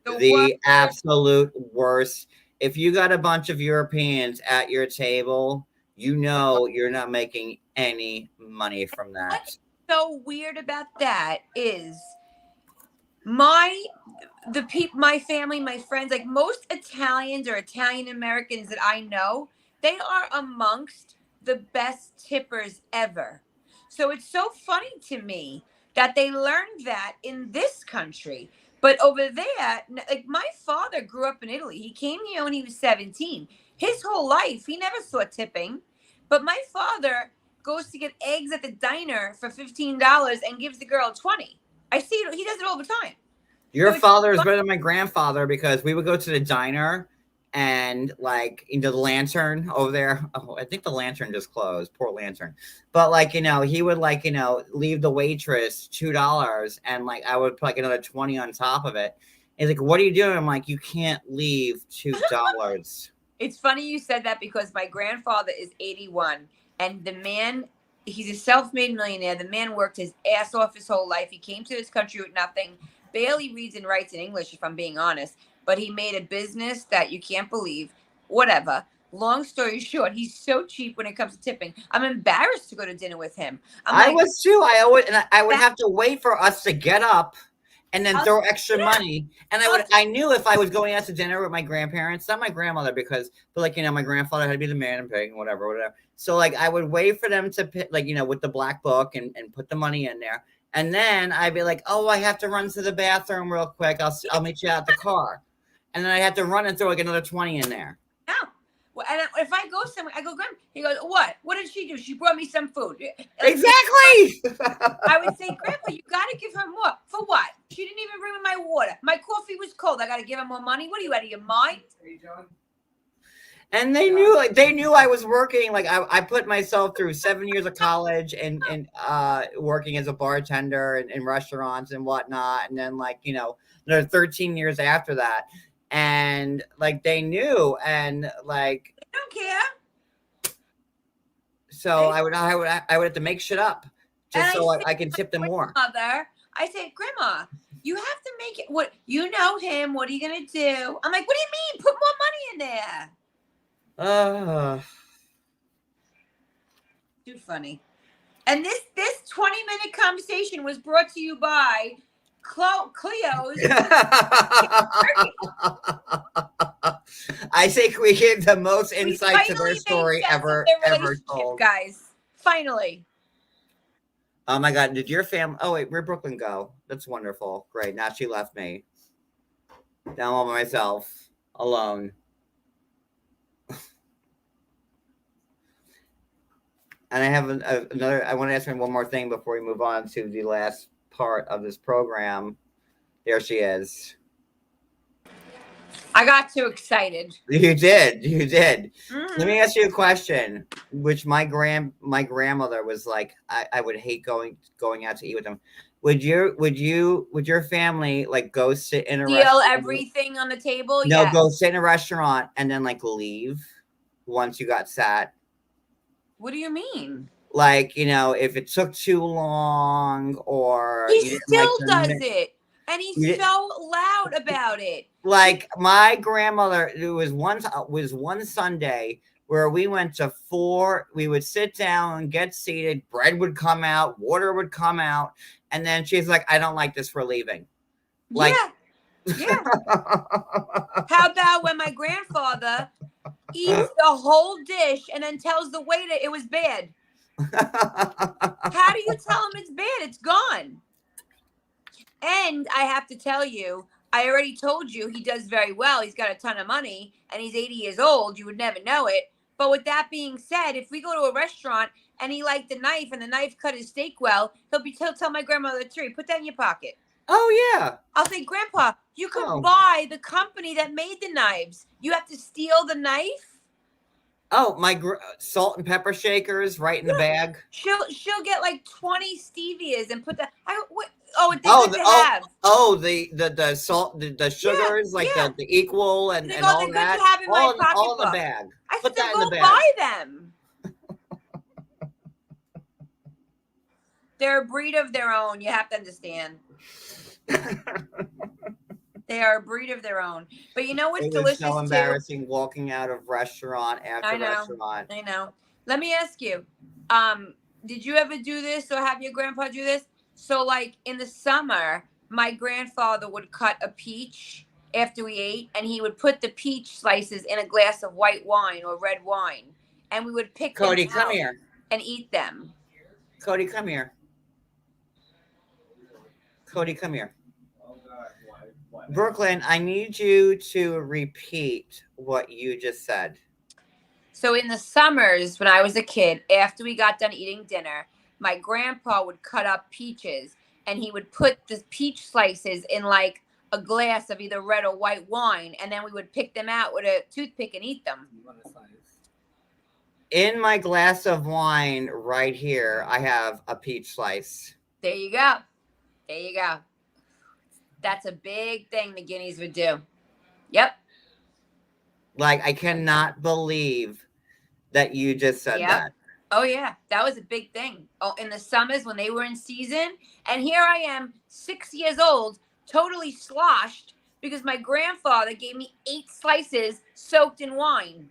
Speaker 1: The absolute worst. If you got a bunch of Europeans at your table, you're not making any money from that.
Speaker 2: What's so weird about that is my family, my friends, like most Italians or Italian Americans that I know, they are amongst the best tippers ever. So it's so funny to me that they learned that in this country. But over there, like my father grew up in Italy. He came here when he was 17. His whole life, he never saw tipping. But my father goes to get eggs at the diner for $15 and gives the girl 20. I see it. He does it all the time.
Speaker 1: Your father is better than my grandfather because we would go to the diner and like the lantern over there. Oh, I think the lantern just closed. Poor lantern. But like, he would like, leave the waitress $2 and like I would put like another 20 on top of it. He's like, what are you doing? I'm like, you can't leave $2.
Speaker 2: It's funny you said that because my grandfather is 81 and the man, he's a self-made millionaire. The man worked his ass off his whole life. He came to this country with nothing, barely reads and writes in English, if I'm being honest. But he made a business that you can't believe. Whatever. Long story short, he's so cheap when it comes to tipping. I'm embarrassed to go to dinner with him.
Speaker 1: I was too. I would have to wait for us to get up and then throw extra money. And I knew if I was going out to dinner with my grandparents, not my grandmother, but like, my grandfather had to be the man and paying whatever. So like, I would wait for them to pick, like, with the black book and put the money in there. And then I'd be like, oh, I have to run to the bathroom real quick. I'll meet you out the car. And then I have to run and throw like another 20 in there.
Speaker 2: No. Well, and if I go somewhere, I go, Grandma. He goes, what? What did she do? She brought me some food.
Speaker 1: Exactly.
Speaker 2: I would say, Grandpa, you got to give her more. For what? She didn't even bring me my water. My coffee was cold. I got to give her more money. What are you, out of your mind?
Speaker 4: Hey, John.
Speaker 1: And they knew I was working. Like I put myself through 7 years of college and working as a bartender in restaurants and whatnot. And then like, another 13 years after that. And like they knew and like
Speaker 2: I don't care.
Speaker 1: So I would have to make shit up just so I can tip them more.
Speaker 2: Mother, I say, Grandma, you have to make it. What you know him? What are you gonna do? I'm like, what do you mean? Put more money in there. Too funny. And this 20-minute conversation was brought to you by Cleo's.
Speaker 1: I think we get the most insight to their story ever told.
Speaker 2: Guys, finally.
Speaker 1: Oh my God. Did your family? Oh wait, where'd Brooklyn go? That's wonderful. Great. Now she left me. Now I'm by myself, alone. And I have another, I want to ask her one more thing before we move on to the last part of this program. There she is.
Speaker 2: I got too excited.
Speaker 1: You did.
Speaker 2: Mm-hmm.
Speaker 1: Let me ask you a question, which my grandmother was like, I would hate going out to eat with them. Would your family like go sit in a restaurant?
Speaker 2: Everything on the table?
Speaker 1: No,
Speaker 2: yes.
Speaker 1: Go sit in a restaurant and then like leave once you got sat.
Speaker 2: What do you mean?
Speaker 1: Like, if it took too long or
Speaker 2: he still does it. And he's so loud about it.
Speaker 1: Like my grandmother, it was one Sunday where we went to we would sit down and get seated, bread would come out, water would come out, and then she's like, I don't like this, we're leaving. Like,
Speaker 2: yeah. How about when my grandfather eats the whole dish and then tells the waiter it was bad? How do you tell him it's bad? It's gone. And I have to tell you, I already told you he does very well. He's got a ton of money and he's 80 years old. You would never know it. But with that being said, if we go to a restaurant and he liked the knife and the knife cut his steak well, he'll tell my grandmother too, put that in your pocket.
Speaker 1: Oh, yeah.
Speaker 2: I'll say, Grandpa, you can buy the company that made the knives. You have to steal the knife.
Speaker 1: Oh, my salt and pepper shakers right in the bag.
Speaker 2: She'll get like 20 stevias and put that.
Speaker 1: The salt, the sugars, the equal and all that.
Speaker 2: To have in my
Speaker 1: all in the bag.
Speaker 2: I
Speaker 1: put that in the bag.
Speaker 2: Buy them. They're a breed of their own. You have to understand. They are a breed of their own. But you know what's delicious too?
Speaker 1: It was so embarrassing walking out of restaurant after restaurant.
Speaker 2: I know. Let me ask you, did you ever do this or have your grandpa do this? So like in the summer, my grandfather would cut a peach after we ate and he would put the peach slices in a glass of white wine or red wine. And we would pick
Speaker 1: Cody,
Speaker 2: them
Speaker 1: come
Speaker 2: out
Speaker 1: here.
Speaker 2: And eat them.
Speaker 1: Cody, come here. Cody, come here. Brooklyn, I need you to repeat what you just said.
Speaker 2: So in the summers, when I was a kid, after we got done eating dinner, my grandpa would cut up peaches, and he would put the peach slices in like a glass of either red or white wine, and then we would pick them out with a toothpick and eat them.
Speaker 1: In my glass of wine right here, I have a peach slice.
Speaker 2: There you go. There you go. That's a big thing the Guineas would do. Yep.
Speaker 1: Like, I cannot believe that you just said that.
Speaker 2: Oh, yeah. That was a big thing. Oh, in the summers when they were in season. And here I am, 6 years old, totally sloshed because my grandfather gave me 8 slices soaked in wine.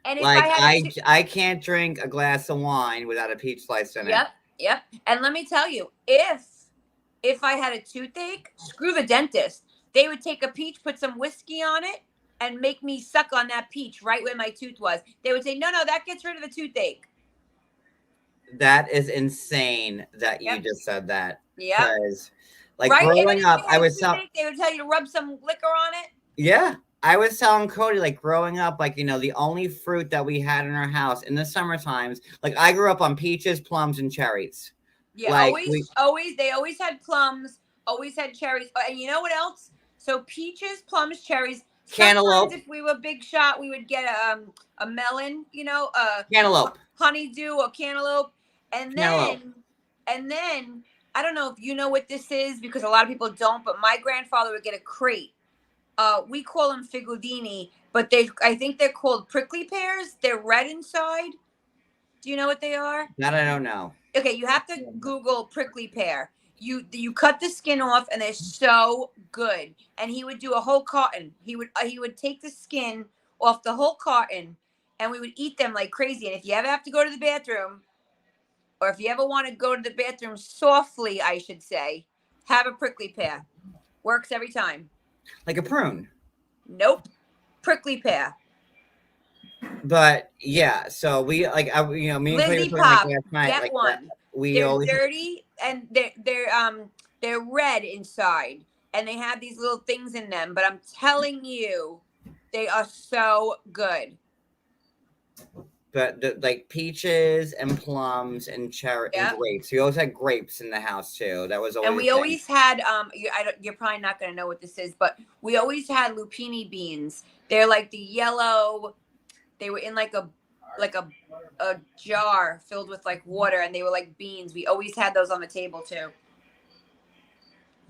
Speaker 2: And if
Speaker 1: Like,
Speaker 2: I
Speaker 1: can't drink a glass of wine without a peach slice in it.
Speaker 2: Yep. And let me tell you, if I had a toothache, screw the dentist. They would take a peach, put some whiskey on it, and make me suck on that peach right where my tooth was. They would say, no, that gets rid of the toothache.
Speaker 1: That is insane that you just said that.
Speaker 2: Yeah.
Speaker 1: Like, growing up, I was
Speaker 2: they would tell you to rub some liquor on it.
Speaker 1: Yeah. I was telling Cody, like, growing up, like, you know, the only fruit that we had in our house in the summer times, like, I grew up on peaches, plums, and cherries.
Speaker 2: Yeah,
Speaker 1: like,
Speaker 2: they always had plums, always had cherries. And you know what else? So peaches, plums, cherries.
Speaker 1: Cantaloupe.
Speaker 2: Sometimes if we were big shot, we would get a melon, you know,
Speaker 1: cantaloupe,
Speaker 2: honeydew or cantaloupe. And then I don't know if you know what this is because a lot of people don't, but my grandfather would get a crate. We call them figudini, but I think they're called prickly pears. They're red inside. Do you know what they are?
Speaker 1: That I don't know.
Speaker 2: Okay, you have to Google prickly pear. You cut the skin off, and they're so good. And he would do a whole carton. He would take the skin off the whole carton, and we would eat them like crazy. And if you ever have to go to the bathroom, or if you ever want to go to the bathroom softly, I should say, have a prickly pear. Works every time.
Speaker 1: Like a prune?
Speaker 2: Nope. Prickly pear.
Speaker 1: But yeah, so we like me and
Speaker 2: Lindsay
Speaker 1: Cleo
Speaker 2: Pop,
Speaker 1: like last night,
Speaker 2: get
Speaker 1: like
Speaker 2: one.
Speaker 1: They're
Speaker 2: always dirty and they're red inside and they have these little things in them. But I'm telling you, they are so good.
Speaker 1: But like peaches and plums and cherry and grapes. We always had grapes in the house too. That was always.
Speaker 2: And we always had you're probably not gonna know what this is, but we always had lupini beans. They're like the yellow. They were in like a jar filled with like water, and they were like beans. We always had those on the table too.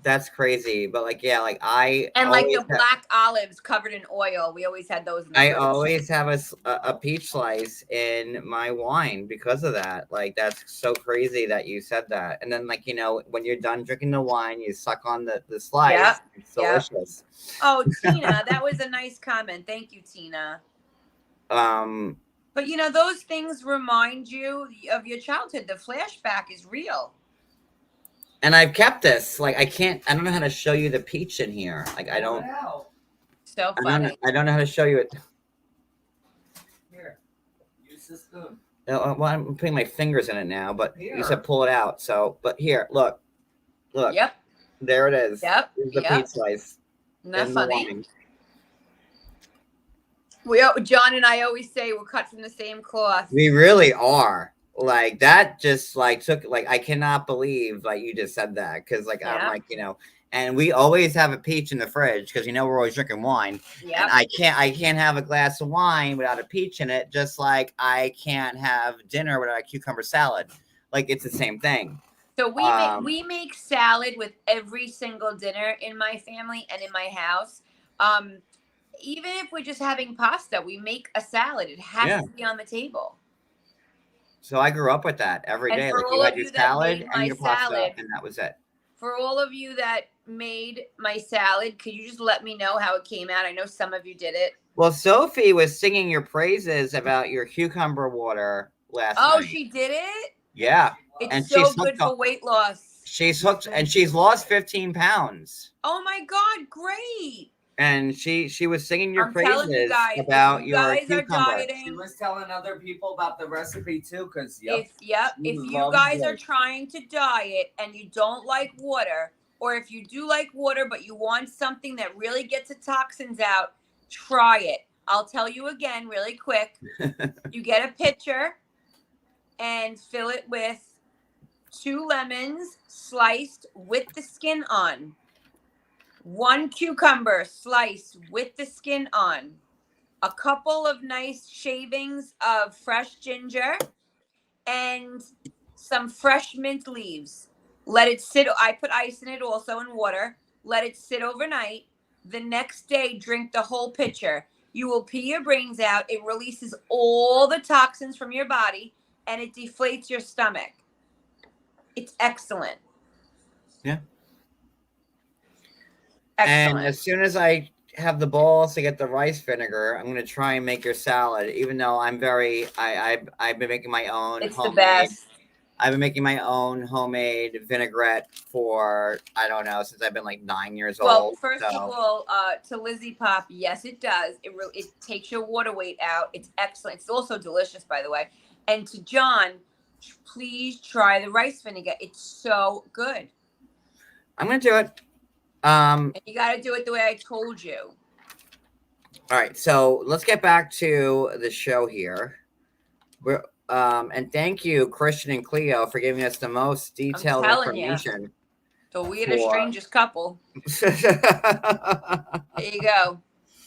Speaker 1: That's crazy, but like like
Speaker 2: the black olives covered in oil. We always had those.
Speaker 1: I always have a peach slice in my wine because of that. Like that's so crazy that you said that. And then like when you're done drinking the wine, you suck on the slice. Yep. It's delicious.
Speaker 2: Yep. Oh, Tina, that was a nice comment. Thank you, Tina. But those things remind you of your childhood. The flashback is real.
Speaker 1: And I've kept this. Like I don't know how to show you the peach in here. Like I don't.
Speaker 2: So funny.
Speaker 1: I don't know how to show you it.
Speaker 4: Here, use the spoon.
Speaker 1: Well, I'm putting my fingers in it now, but
Speaker 4: here.
Speaker 1: You said pull it out. So, but here, look.
Speaker 2: Yep.
Speaker 1: There it is.
Speaker 2: Yep.
Speaker 1: Here's the peach slice.
Speaker 2: Isn't that funny? John and I always say we're cut from the same cloth.
Speaker 1: We really are. Like that just like took like I cannot believe like you just said that because like I'm like and we always have a peach in the fridge because we're always drinking wine.
Speaker 2: Yeah.
Speaker 1: And I can't have a glass of wine without a peach in it, just like I can't have dinner without a cucumber salad. Like it's the same thing.
Speaker 2: So we make salad with every single dinner in my family and in my house. Even if we're just having pasta, we make a salad. It has to be on the table.
Speaker 1: So I grew up with that every day. Like you had your salad and your pasta, and that was it.
Speaker 2: For all of you that made my salad, could you just let me know how it came out? I know some of you did it.
Speaker 1: Well, Sophie was singing your praises about your cucumber water last night.
Speaker 2: Oh, she did it?
Speaker 1: Yeah.
Speaker 2: It's so good for weight loss.
Speaker 1: She's hooked and she's lost 15 pounds.
Speaker 2: Oh my God, great.
Speaker 1: And she was singing your praises about your cucumber.
Speaker 4: She was telling other people about the recipe too, because
Speaker 2: if you guys are trying to diet and you don't like water, or if you do like water, but you want something that really gets the toxins out, try it. I'll tell you again really quick. You get a pitcher and fill it with 2 lemons sliced with the skin on, 1 cucumber sliced with the skin on, a couple of nice shavings of fresh ginger, and some fresh mint leaves. Let it sit. I put ice in it also in water. Let it sit overnight. The next day, drink the whole pitcher. You will pee your brains out. It releases all the toxins from your body, and it deflates your stomach. It's excellent.
Speaker 1: Yeah.
Speaker 2: Excellent.
Speaker 1: And as soon as I have the balls to get the rice vinegar, I'm going to try and make your salad, even though I've been making my own
Speaker 2: It's
Speaker 1: homemade.
Speaker 2: the best.
Speaker 1: I've been making my own homemade vinaigrette for, I don't know, since I've been like 9 years old.
Speaker 2: Well, first of all, to Lizzie Pop, yes, it does. It takes your water weight out. It's excellent. It's also delicious, by the way. And to John, please try the rice vinegar. It's so good.
Speaker 1: I'm going to do it.
Speaker 2: And you got to do it the way I told you.
Speaker 1: All right, so let's get back to the show here. And thank you, Christian and Cleo, for giving us the most detailed information.
Speaker 2: The weirdest, strangest couple. There you go.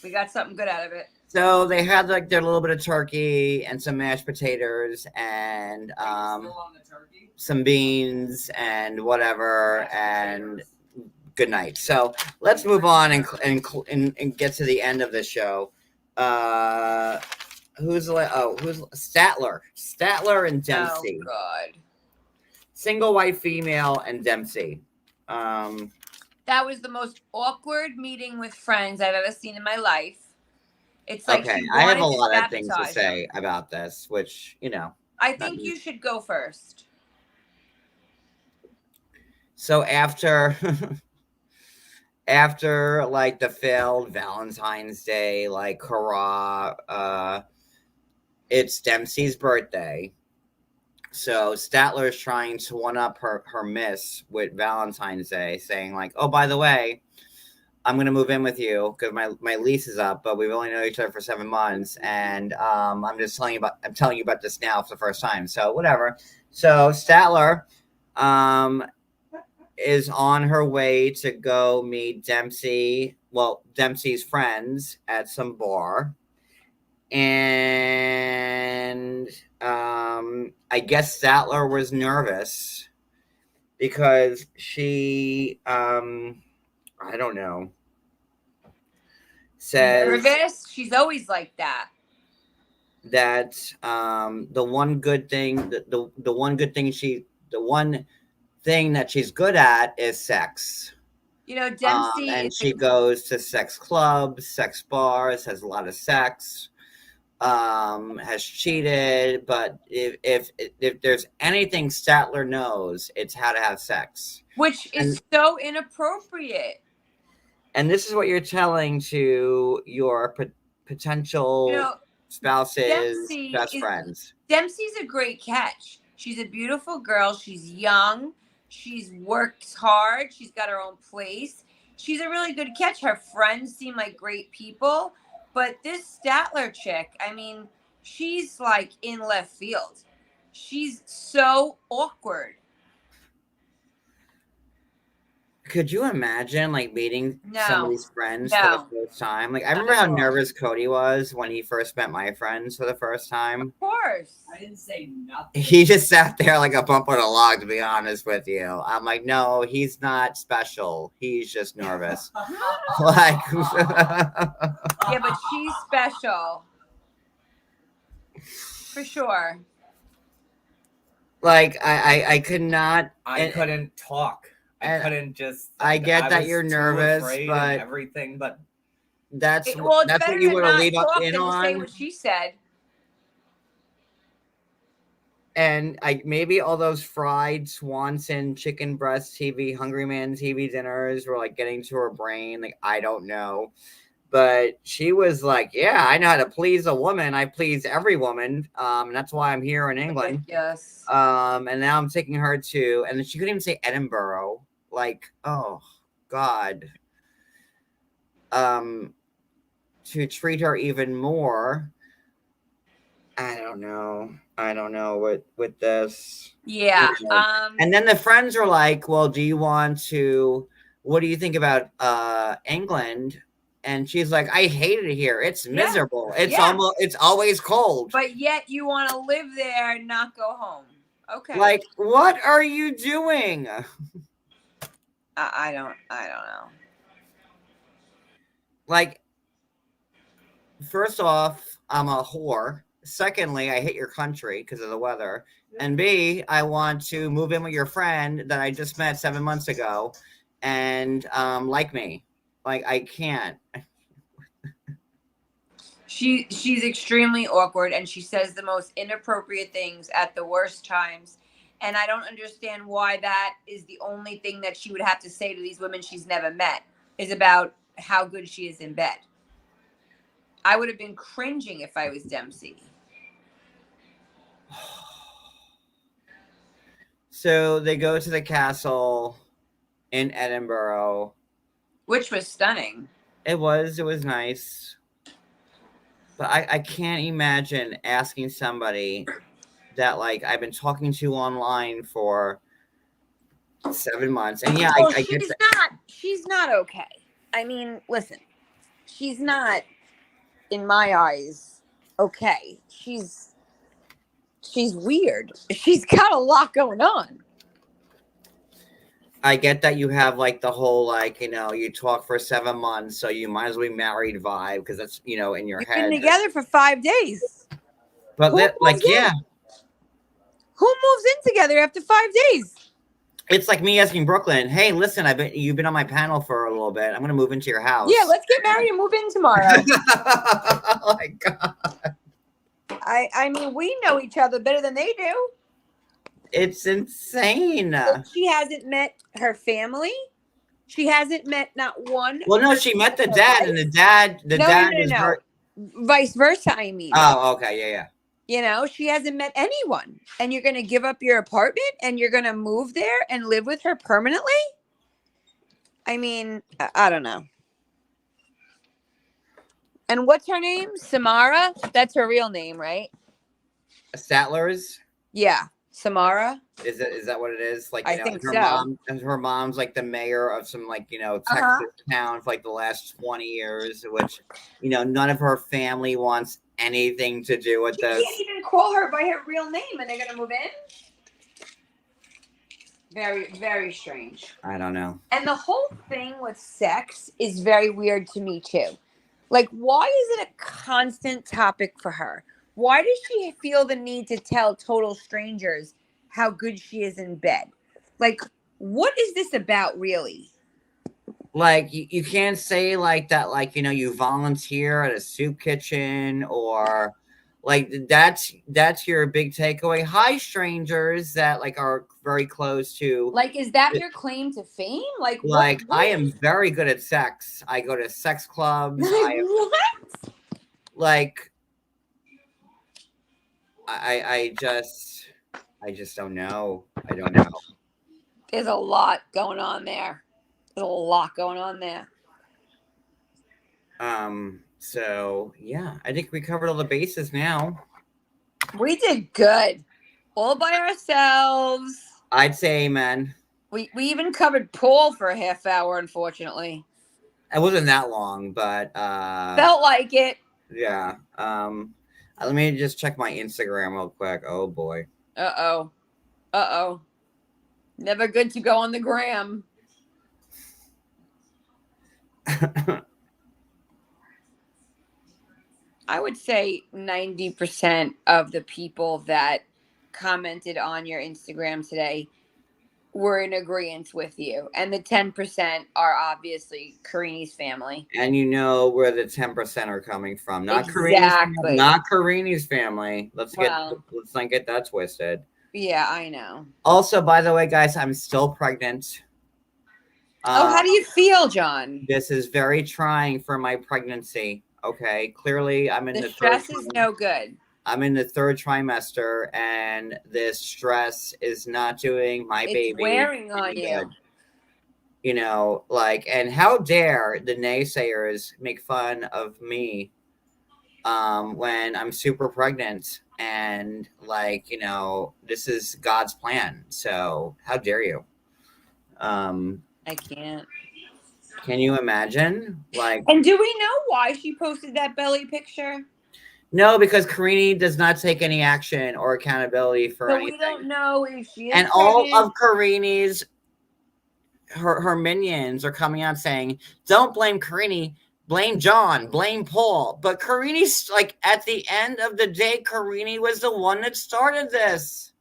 Speaker 2: We got something good out of it.
Speaker 1: So they had like their little bit of turkey and some mashed potatoes and some beans and whatever, and good night. So let's move on and get to the end of the show. Who's Statler? Statler and Dempsey.
Speaker 2: Oh God.
Speaker 1: Single white female and Dempsey.
Speaker 2: That was the most awkward meeting with friends I've ever seen in my life. It's like,
Speaker 1: okay, I have a lot of things to say about this, which, you know.
Speaker 2: I think you should go first.
Speaker 1: So after like the failed Valentine's Day, like hurrah, it's Dempsey's birthday. So Statler is trying to one up her miss with Valentine's Day, saying like, oh, by the way, I'm going to move in with you because my lease is up, but we've only known each other for 7 months. And I'm telling you about this now for the first time. So whatever. So Statler is on her way to go meet Dempsey's friends at some bar. And I guess Statler was nervous because she, I don't know, says
Speaker 2: nervous. She's always like that.
Speaker 1: That the one thing that she's good at is sex.
Speaker 2: You know, Dempsey,
Speaker 1: and she goes to sex clubs, sex bars, has a lot of sex. Has cheated, but if there's anything Statler knows, it's how to have sex,
Speaker 2: which is so inappropriate.
Speaker 1: And this is what you're telling to your potential spouses, best friends.
Speaker 2: Dempsey's a great catch. She's a beautiful girl. She's young. She's worked hard. She's got her own place. She's a really good catch. Her friends seem like great people. But this Statler chick, I mean, she's like in left field. She's so awkward.
Speaker 1: Could you imagine like meeting some of these friends for the first time? Like I remember how nervous Cody was when he first met my friends for the first time.
Speaker 2: Of course.
Speaker 4: I didn't say nothing.
Speaker 1: He just sat there like a bump on a log, to be honest with you. I'm like, no, he's not special. He's just nervous. Like
Speaker 2: yeah, but she's special. For sure.
Speaker 1: Like I could not
Speaker 4: I couldn't talk. I couldn't just.
Speaker 1: I get that you're nervous, but
Speaker 4: everything. But
Speaker 1: that's what you want to lead up in on.
Speaker 2: Say what she said.
Speaker 1: And maybe all those fried Swanson chicken breast TV, Hungry Man TV dinners were like getting to her brain. Like I don't know, but she was like, "Yeah, I know how to please a woman. I please every woman. And that's why I'm here in England."
Speaker 2: Yes.
Speaker 1: And now I'm taking her to, and she couldn't even say Edinburgh. like, oh God, to treat her even more. I don't know with this.
Speaker 2: Yeah.
Speaker 1: And then the friends are like, well, what do you think about England? And she's like, I hate it here. It's miserable. It's always cold.
Speaker 2: But yet you want to live there and not go home. Okay.
Speaker 1: Like, what are you doing?
Speaker 2: I don't know.
Speaker 1: Like, first off, I'm a whore. Secondly, I hate your country because of the weather. And B, I want to move in with your friend that I just met 7 months ago and like me. Like, I can't.
Speaker 2: She's extremely awkward, and she says the most inappropriate things at the worst times. And I don't understand why that is the only thing that she would have to say to these women she's never met, is about how good she is in bed. I would have been cringing if I was Dempsey.
Speaker 1: So they go to the castle in Edinburgh,
Speaker 2: which was stunning.
Speaker 1: It was nice. But I can't imagine asking somebody that, like, I've been talking to online for 7 months. And yeah,
Speaker 2: well,
Speaker 1: I get
Speaker 2: she's not okay. I mean, listen, she's not, in my eyes, okay. She's weird. She's got a lot going on.
Speaker 1: I get that you have, like, the whole, like, you talk for 7 months, so you might as well be married vibe, because that's, in your
Speaker 2: You've
Speaker 1: head.
Speaker 2: Been together for 5 days.
Speaker 1: But, yeah.
Speaker 2: Who moves in together after 5 days?
Speaker 1: It's like me asking Brooklyn, hey, listen, you've been on my panel for a little bit. I'm going to move into your house.
Speaker 2: Yeah, let's get married and move in tomorrow.
Speaker 1: Oh, my God.
Speaker 2: I mean, we know each other better than they do.
Speaker 1: It's insane.
Speaker 2: She hasn't met her family. She hasn't met not one.
Speaker 1: Well, no, she met the dad, and the dad is her.
Speaker 2: Vice versa, I mean.
Speaker 1: Oh, okay, yeah.
Speaker 2: She hasn't met anyone, and you're going to give up your apartment and you're going to move there and live with her permanently? I mean, I don't know. And what's her name? Samara? That's her real name, right?
Speaker 1: Statler's?
Speaker 2: Yeah. Samara?
Speaker 1: Is that what it is? Like,
Speaker 2: I think
Speaker 1: her mom's like the mayor of some, like, Texas town for like the last 20 years, which, none of her family wants anything to do with this.
Speaker 2: You can't even call her by her real name and they're going to move in? Very, very strange.
Speaker 1: I don't know.
Speaker 2: And the whole thing with sex is very weird to me too. Like, why is it a constant topic for her? Why does she feel the need to tell total strangers how good she is in bed? Like, what is this about, really?
Speaker 1: Like, you can't say like that, like, you volunteer at a soup kitchen, or like that's your big takeaway. Hi, strangers that, like, are very close to.
Speaker 2: Like, is that your claim to fame? Like
Speaker 1: what? I am very good at sex. I go to sex clubs.
Speaker 2: What?
Speaker 1: Like, I just don't know. I don't know.
Speaker 2: There's a lot going on there.
Speaker 1: So yeah, I think we covered all the bases now.
Speaker 2: We did good. All by ourselves.
Speaker 1: I'd say amen.
Speaker 2: We even covered Paul for a half hour, unfortunately.
Speaker 1: It wasn't that long, but
Speaker 2: felt like it.
Speaker 1: Yeah. Let me just check my Instagram real quick. Oh boy.
Speaker 2: Uh-oh. Never good to go on the gram. I would say 90% of the people that commented on your Instagram today were in agreement with you. And the 10% are obviously Karini's family.
Speaker 1: And where the 10% are coming from. Not
Speaker 2: exactly.
Speaker 1: Karini's family. Let's not get that twisted.
Speaker 2: Yeah, I know.
Speaker 1: Also, by the way, guys, I'm still pregnant.
Speaker 2: How do you feel, John?
Speaker 1: This is very trying for my pregnancy. Okay, clearly I'm in the
Speaker 2: stress is no good.
Speaker 1: I'm in the 3rd trimester, and this stress is not doing my baby.
Speaker 2: It's wearing on you.
Speaker 1: You know, like, and how dare the naysayers make fun of me when I'm super pregnant and, like, you know, this is God's plan. So how dare you?
Speaker 2: I can't.
Speaker 1: Can you imagine? Like,
Speaker 2: And do we know why she posted that belly picture?
Speaker 1: no, because Karini does not take any action or accountability for
Speaker 2: So
Speaker 1: anything.
Speaker 2: we don't know if she is
Speaker 1: And
Speaker 2: pregnant.
Speaker 1: all of Karini's her minions are coming out saying, "Don't blame Karini, blame John, blame Paul." But Karini's like, at the end of the day, Karini was the one that started this.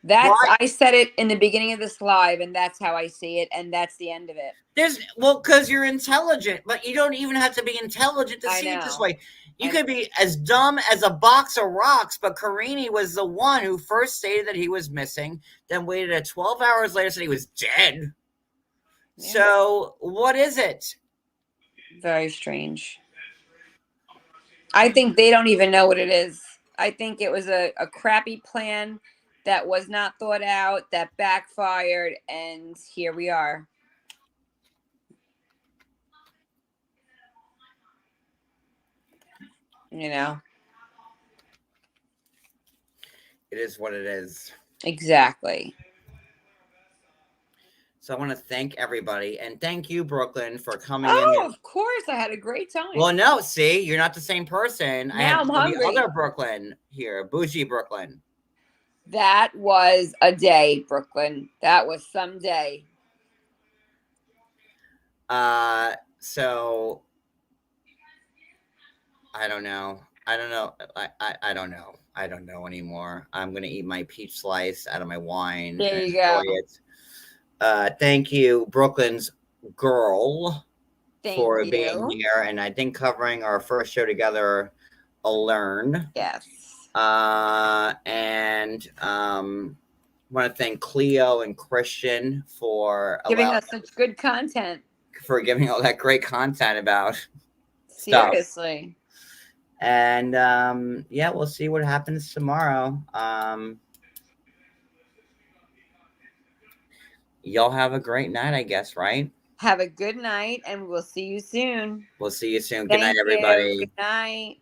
Speaker 2: I said it in the beginning of this live, and that's how I see it, and that's the end of it.
Speaker 1: Because you're intelligent, but you don't even have to be intelligent to see it this way. You could be as dumb as a box of rocks, but Karini was the one who first stated that he was missing, then waited 12 hours later, said he was dead. Yeah. So what is it?
Speaker 2: Very strange. I think they don't even know what it is. I think it was a crappy plan that was not thought out, that backfired, and here we are. You know?
Speaker 1: It is what it is.
Speaker 2: Exactly.
Speaker 1: So I want to thank everybody, and thank you, Brooklyn, for coming in.
Speaker 2: Oh, of course. I had a great time.
Speaker 1: Well, no, see, you're not the same person.
Speaker 2: Now I'm hungry.
Speaker 1: The other Brooklyn here, bougie Brooklyn.
Speaker 2: That was a day, Brooklyn. That was some day.
Speaker 1: So I don't know. I don't know. I don't know. I don't know anymore. I'm gonna eat my peach slice out of my wine.
Speaker 2: There you go.
Speaker 1: Thank you, Brooklyn's girl, for
Speaker 2: Thank
Speaker 1: being
Speaker 2: you.
Speaker 1: here, and I think covering our first show together, Learn.
Speaker 2: Yes.
Speaker 1: And want to thank Cleo and Christian for
Speaker 2: giving us such good content.
Speaker 1: For giving all that great content about
Speaker 2: seriously
Speaker 1: stuff. And yeah, we'll see what happens tomorrow. Y'all have a great night, I guess, right?
Speaker 2: Have a good night, and we'll see you soon.
Speaker 1: We'll see you soon. Good night, everybody.
Speaker 2: Good night.